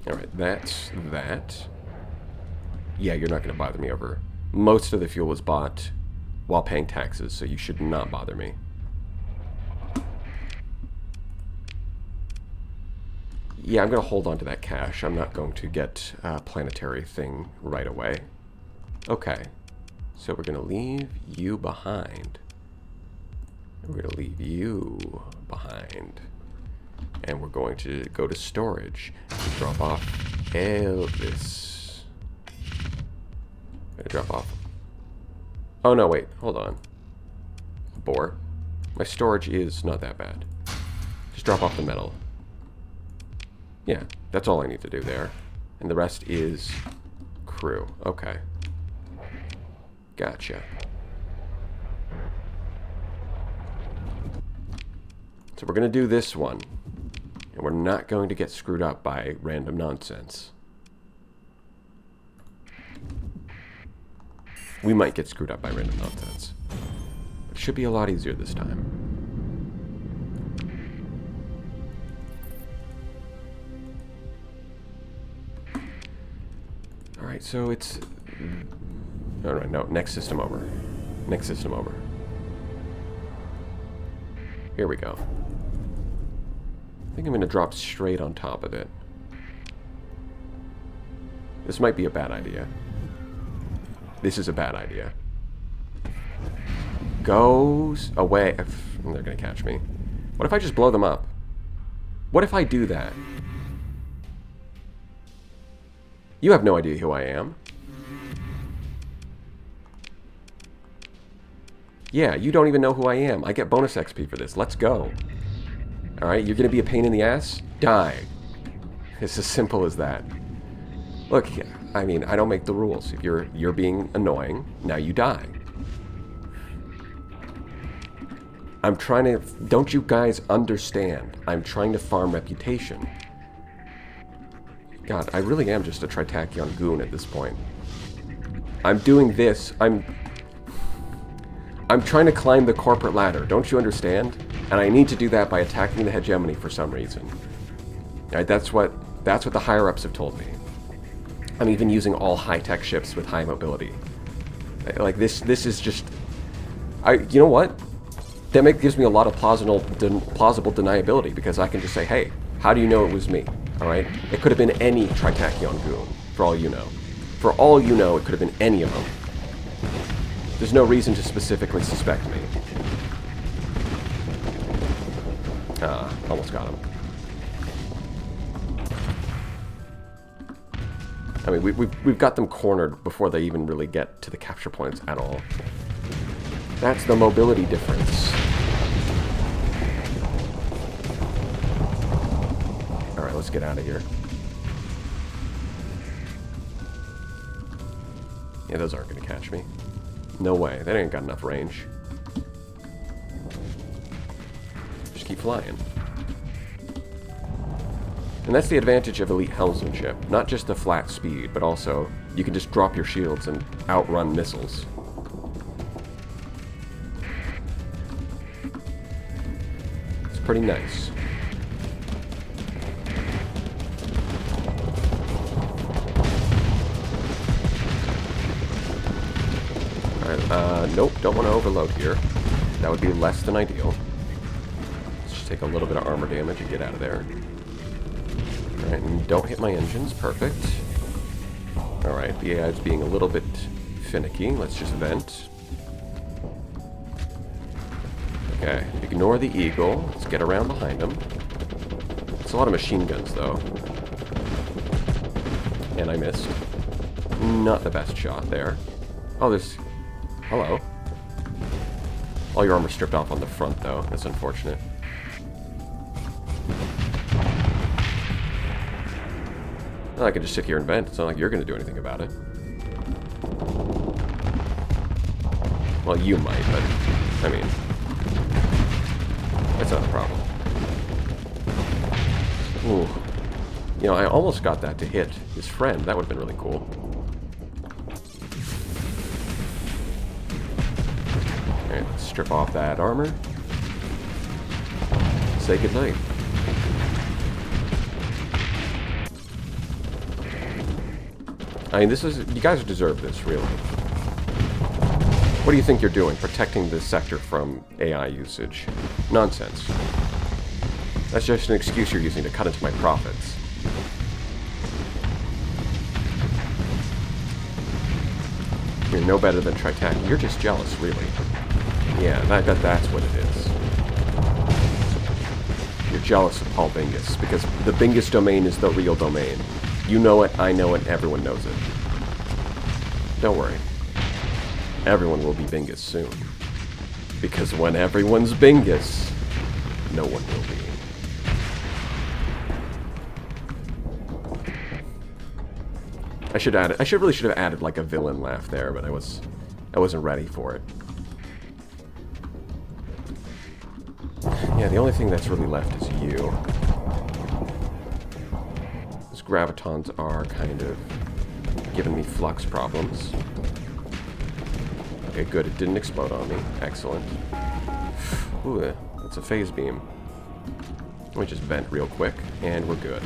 Speaker 1: Alright, that's that. Yeah, you're not going to bother me over. Most of the fuel was bought while paying taxes, so you should not bother me. Yeah, I'm going to hold on to that cash. I'm not going to get a planetary thing right away. Okay. So we're going to leave you behind. We're going to leave you behind. And we're going to go to storage and drop off Elvis. I'm going to drop off... Oh, no, wait. Hold on. Abort. My storage is not that bad. Just drop off the metal. Yeah, that's all I need to do there. And the rest is crew. Okay. Gotcha. So we're going to do this one. And we're not going to get screwed up by random nonsense. We might get screwed up by random nonsense. But it should be a lot easier this time. Alright, so it's... Alright, no, next system over. Next system over. Here we go. I think I'm going to drop straight on top of it. This might be a bad idea. This is a bad idea. Goes away. They're going to catch me. What if I just blow them up? What if I do that? You have no idea who I am. Yeah, you don't even know who I am. I get bonus XP for this. Let's go. Alright, you're going to be a pain in the ass? Die. It's as simple as that. Look, I mean, I don't make the rules. If you're being annoying, now you die. I'm trying to... Don't you guys understand? I'm trying to farm reputation. God, I really am just a Tritachyon goon at this point. I'm doing this. I'm trying to climb the corporate ladder. Don't you understand? And I need to do that by attacking the hegemony for some reason. Right, that's what the higher-ups have told me. I'm even using all high-tech ships with high mobility. Like, this is just... You know what? That gives me a lot of plausible deniability, because I can just say, hey, how do you know it was me? Alright? It could have been any Tritachyon goon, for all you know. For all you know, it could have been any of them. There's no reason to specifically suspect me. Almost got him. I mean, we've got them cornered before they even really get to the capture points at all. That's the mobility difference. Alright, let's get out of here. Yeah, those aren't going to catch me. No way. They ain't got enough range. Just keep flying. And that's the advantage of elite helmsmanship. Not just the flat speed, but also you can just drop your shields and outrun missiles. It's pretty nice. Alright, nope, don't want to overload here. That would be less than ideal. Let's just take a little bit of armor damage and get out of there. Alright, and don't hit my engines. Perfect. Alright, the AI is being a little bit finicky. Let's just vent. Okay, ignore the eagle. Let's get around behind him. It's a lot of machine guns, though. And I missed. Not the best shot there. Oh, there's... Hello. All your armor stripped off on the front, though. That's unfortunate. Well, I could just sit here and vent. It's not like you're going to do anything about it. Well, you might, but... I mean... That's not a problem. Ooh. You know, I almost got that to hit his friend. That would have been really cool. Alright, let's strip off that armor. Say goodnight. I mean, this is... You guys deserve this, really. What do you think you're doing, protecting this sector from AI usage? Nonsense. That's just an excuse you're using to cut into my profits. You're no better than Tritachyon. You're just jealous, really. Yeah, that's what it is. You're jealous of Paul Bingus, because the Bingus domain is the real domain. You know it, I know it, everyone knows it. Don't worry. Everyone will be Bingus soon. Because when everyone's Bingus, no one will be. I really should have added like a villain laugh there, but I wasn't ready for it. Yeah, the only thing that's really left is you. Those gravitons are kind of giving me flux problems. Okay, good. It didn't explode on me. Excellent. Ooh, that's a phase beam. Let me just vent real quick, and we're good.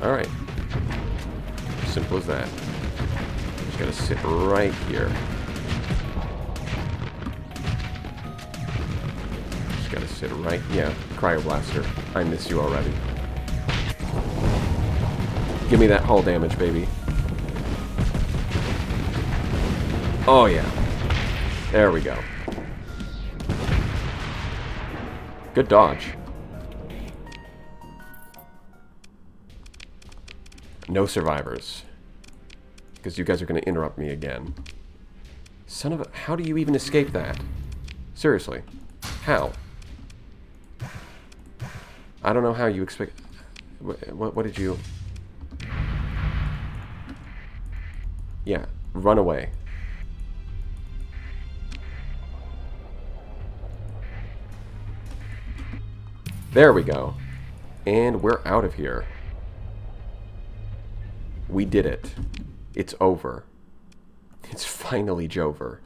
Speaker 1: Alright. Simple as that. Just gotta sit right here. it, right? Yeah, Cryoblaster. I miss you already. Give me that hull damage, baby. Oh, yeah. There we go. Good dodge. No survivors. Because you guys are going to interrupt me again. Son of a... How do you even escape that? Seriously. How? I don't know how you expect... What did you... Yeah, run away. There we go. And we're out of here. We did it. It's over. It's finally Jover.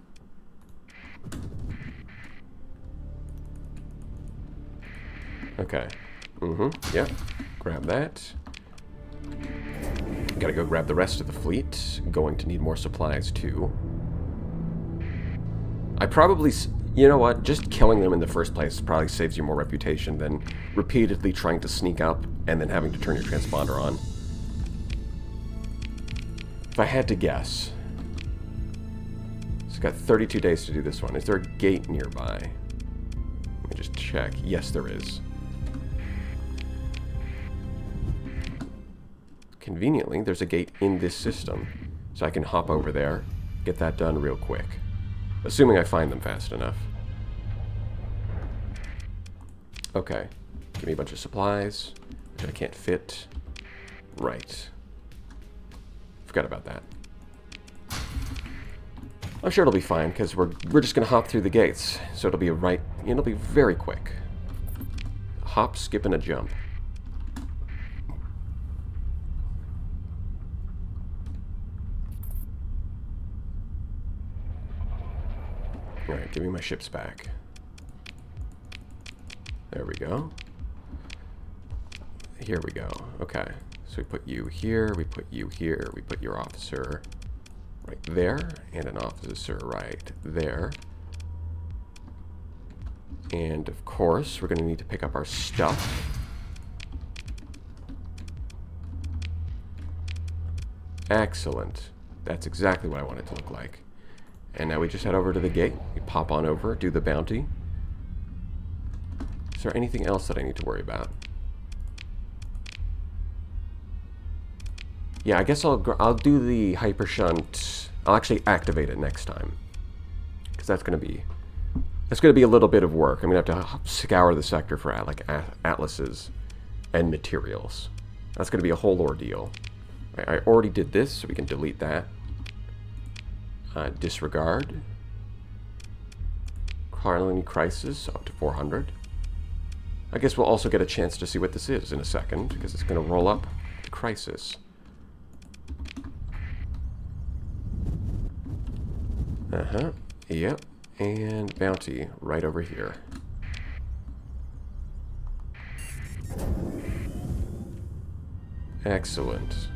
Speaker 1: Okay. Yep. Grab that. Gotta go grab the rest of the fleet. Going to need more supplies, too. I probably... You know what? Just killing them in the first place probably saves you more reputation than repeatedly trying to sneak up and then having to turn your transponder on. If I had to guess... It's got 32 days to do this one. Is there a gate nearby? Let me just check. Yes, there is. Conveniently, there's a gate in this system. So I can hop over there, get that done real quick. Assuming I find them fast enough. Okay. Give me a bunch of supplies, which I can't fit. Right. Forgot about that. I'm sure it'll be fine, because we're just going to hop through the gates. So it'll be it'll be very quick. Hop, skip, and a jump. Alright, give me my ships back. There we go. Here we go. Okay. So we put you here, we put you here, we put your officer right there, and an officer right there. And of course, we're going to need to pick up our stuff. Excellent. That's exactly what I want it to look like. And now we just head over to the gate. We pop on over, do the bounty. Is there anything else that I need to worry about? Yeah, I guess I'll do the hyper shunt. I'll actually activate it next time, because that's gonna be a little bit of work. I'm gonna have to scour the sector for like atlases and materials. That's gonna be a whole ordeal. I already did this, so we can delete that. Disregard. Colony crisis up to 400. I guess we'll also get a chance to see what this is in a second, because it's going to roll up to crisis. Yep. And bounty right over here. Excellent.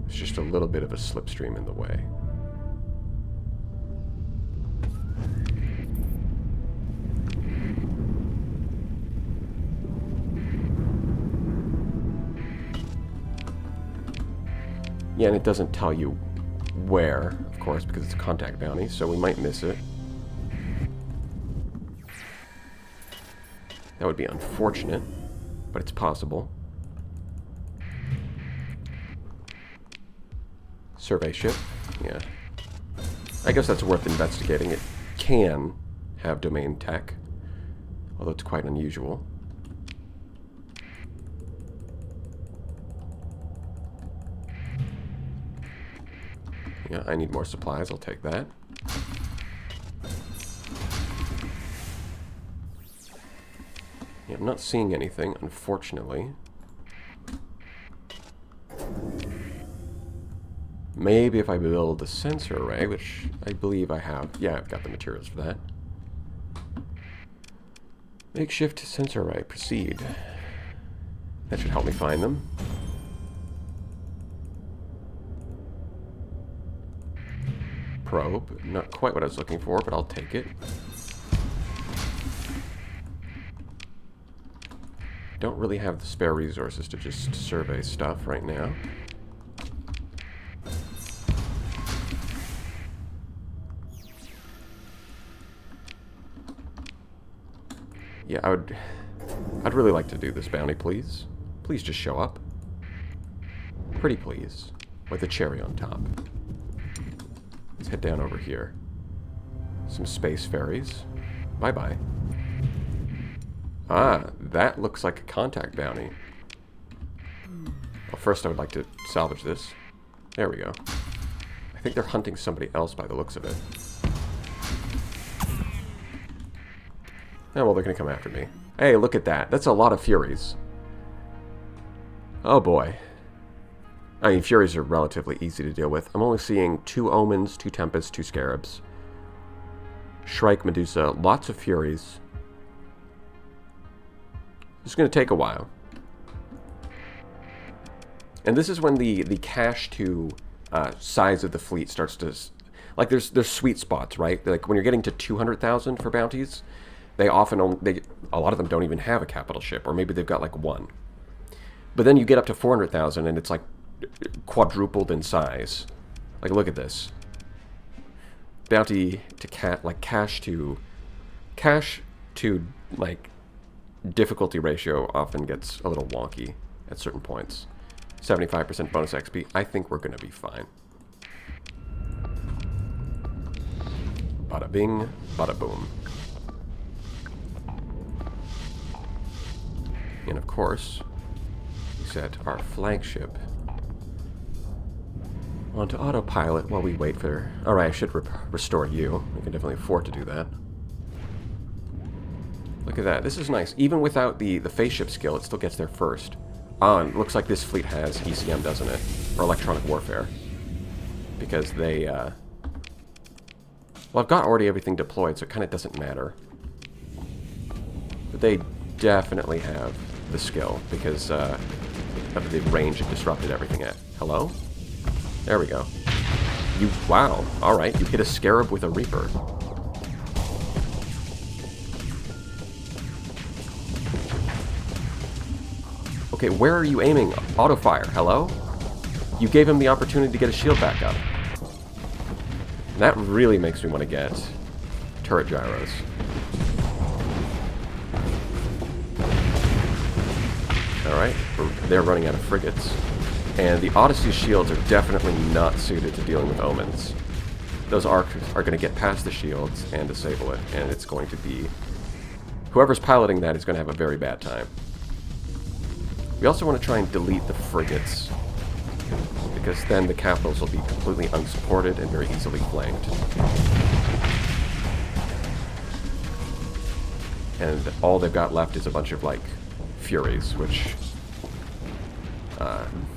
Speaker 1: It's just a little bit of a slipstream in the way. Yeah, and it doesn't tell you where, of course, because it's a contact bounty, so we might miss it. That would be unfortunate, but it's possible. Survey ship, yeah. I guess that's worth investigating. It can have domain tech, although it's quite unusual. Yeah, I need more supplies. I'll take that. Yeah, I'm not seeing anything, unfortunately. Maybe if I build a sensor array, which I believe I have. Yeah, I've got the materials for that. Makeshift sensor array. Proceed. That should help me find them. Probe. Not quite what I was looking for, but I'll take it. don't really have the spare resources to just survey stuff right now. Yeah, I'd really like to do this bounty, please. Please just show up. Pretty please. With a cherry on top. Let's head down over here. Some space ferries. Bye-bye. Ah, that looks like a contact bounty. Well, first I would like to salvage this. There we go. I think they're hunting somebody else by the looks of it. Oh, well, they're going to come after me. Hey, look at that. That's a lot of Furies. Oh, boy. I mean, Furies are relatively easy to deal with. I'm only seeing 2 Omens, 2 Tempests, 2 Scarabs. Shrike, Medusa, lots of Furies. It's going to take a while. And this is when the cash to size of the fleet starts to... Like, there's sweet spots, right? Like, when you're getting to 200,000 for bounties, they often only... a lot of them don't even have a capital ship, or maybe they've got, like, 1. But then you get up to 400,000, and it's, like, quadrupled in size. Like, look at this. Bounty to cash to, like, difficulty ratio often gets a little wonky at certain points. 75% bonus XP. I think we're going to be fine. Bada bing, bada boom. And of course, we set our flagship onto autopilot while we wait for... Alright, I should restore you. We can definitely afford to do that. Look at that. This is nice. Even without the phase ship skill, it still gets there first. Ah, and it looks like this fleet has ECM, doesn't it? Or electronic warfare. Because they, well, I've got already everything deployed, so it kind of doesn't matter. But they definitely have the skill, because of the range it disrupted everything at. Hello? There we go. Wow. Alright, you hit a Scarab with a Reaper. Okay, where are you aiming? Auto-fire, hello? You gave him the opportunity to get a shield back up. And that really makes me want to get turret gyros. Alright, they're running out of frigates. And the Odyssey's shields are definitely not suited to dealing with Omens. Those arcs are going to get past the shields and disable it, and it's going to be... Whoever's piloting that is going to have a very bad time. We also want to try and delete the frigates, because then the capitals will be completely unsupported and very easily flanked. And all they've got left is a bunch of, like, Furies, which...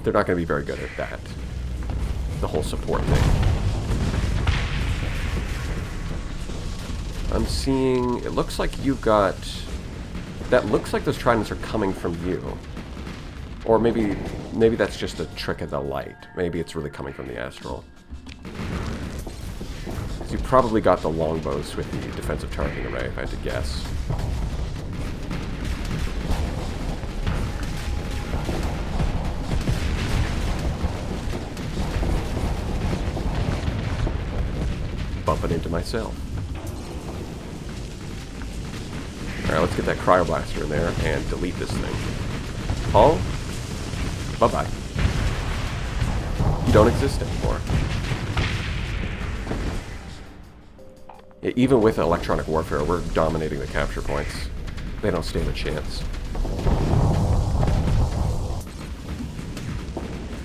Speaker 1: they're not going to be very good at that. The whole support thing. I'm seeing... It looks like you've got... That looks like those tridents are coming from you. Or maybe that's just a trick of the light. Maybe it's really coming from the astral. So you probably got the longbows with the defensive targeting array, if I had to guess. Bumping into myself. Alright, let's get that cryoblaster in there and delete this thing. Paul? Bye-bye. You don't exist anymore. Yeah, even with electronic warfare, we're dominating the capture points. They don't stand a chance.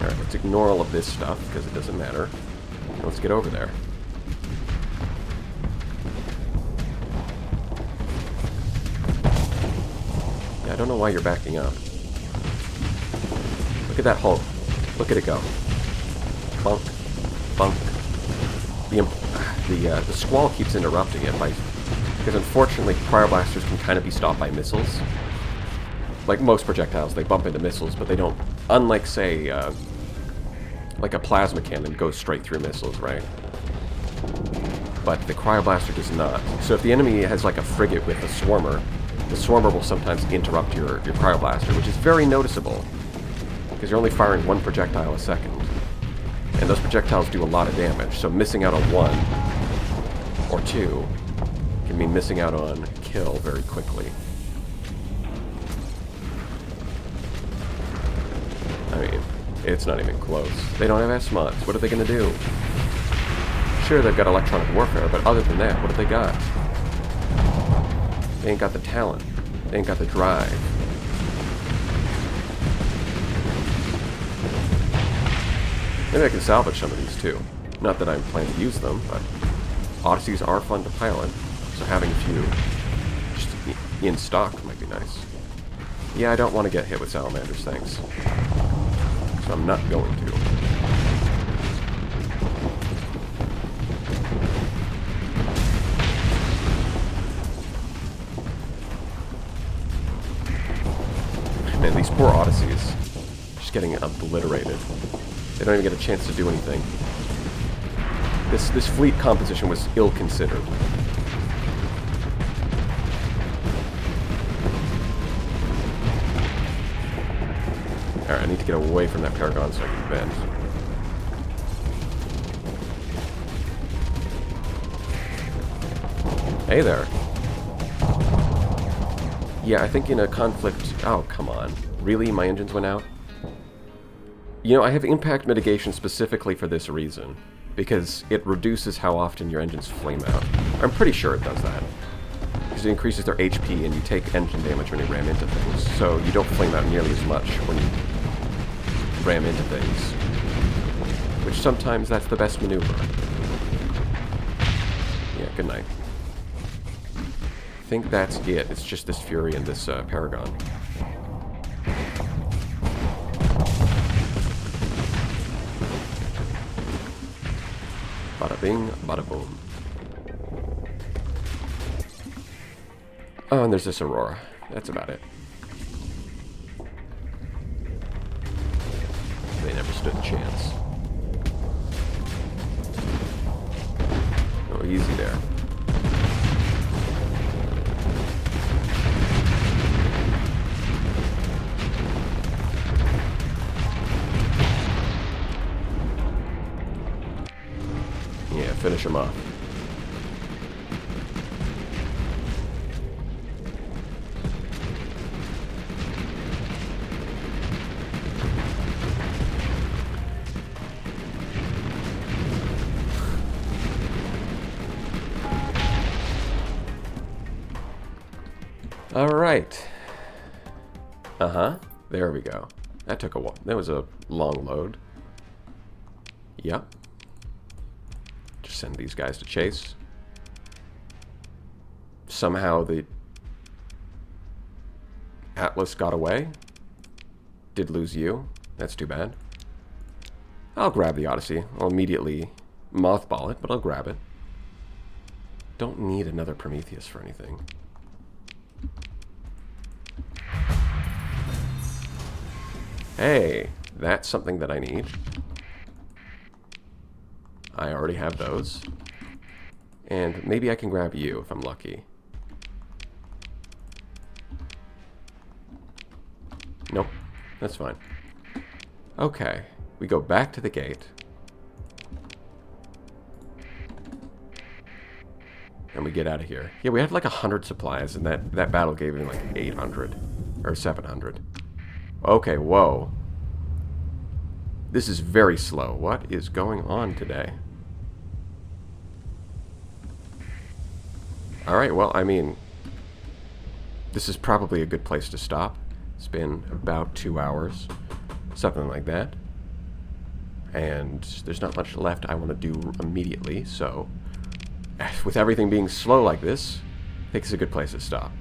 Speaker 1: Alright, let's ignore all of this stuff, because it doesn't matter. Let's get over there. Yeah, I don't know why you're backing up. Look at that hull. Look at it go. Bunk. Bunk. The squall keeps interrupting it, because unfortunately cryoblasters can kind of be stopped by missiles. Like most projectiles, they bump into missiles, but they don't, unlike, say, like a plasma cannon goes straight through missiles, right? But the cryoblaster does not. So if the enemy has like a frigate with a swarmer, the Swarmer will sometimes interrupt your Cryoblaster, which is very noticeable, because you're only firing one projectile a second. And those projectiles do a lot of damage, so missing out on one or two can mean missing out on kill very quickly. I mean, it's not even close. They don't have S-mods. What are they going to do? Sure, they've got electronic warfare, but other than that, what have they got? They ain't got the talent. They ain't got the drive. Maybe I can salvage some of these too. Not that I'm planning to use them, but Odysseys are fun to pilot, so having a few just in stock might be nice. Yeah, I don't want to get hit with salamanders, thanks. So I'm not going to. Man, these poor Odysseys. Just getting obliterated. They don't even get a chance to do anything. This fleet composition was ill-considered. Alright, I need to get away from that Paragon so I can bend. Hey there. Yeah, I think in a conflict... Oh, come on. Really? My engines went out? You know, I have impact mitigation specifically for this reason, because it reduces how often your engines flame out. I'm pretty sure it does that. Because it increases their HP and you take engine damage when you ram into things, so you don't flame out nearly as much when you ram into things. Which sometimes that's the best maneuver. Yeah, good night. I think that's it. It's just this Fury and this Paragon. Bada bing, bada boom. Oh, and there's this Aurora. That's about it. They never stood a chance. Oh, easy there. Yeah, finish him off. All right. There we go. That took a while. That was a long load. Yep. Just send these guys to chase. Somehow the Atlas got away. Did lose you. That's too bad. I'll grab the Odyssey. I'll immediately mothball it, but I'll grab it. Don't need another Prometheus for anything. Hey, that's something that I need. I already have those. And maybe I can grab you if I'm lucky. Nope, that's fine. Okay, we go back to the gate. And we get out of here. Yeah, we had like 100 supplies, and that battle gave me like 800. Or 700. Okay, whoa. This is very slow. What is going on today? Alright, well, I mean, this is probably a good place to stop. It's been about 2 hours. Something like that. And there's not much left I want to do immediately, so with everything being slow like this, I think it's a good place to stop.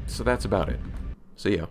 Speaker 1: So that's about it. See ya.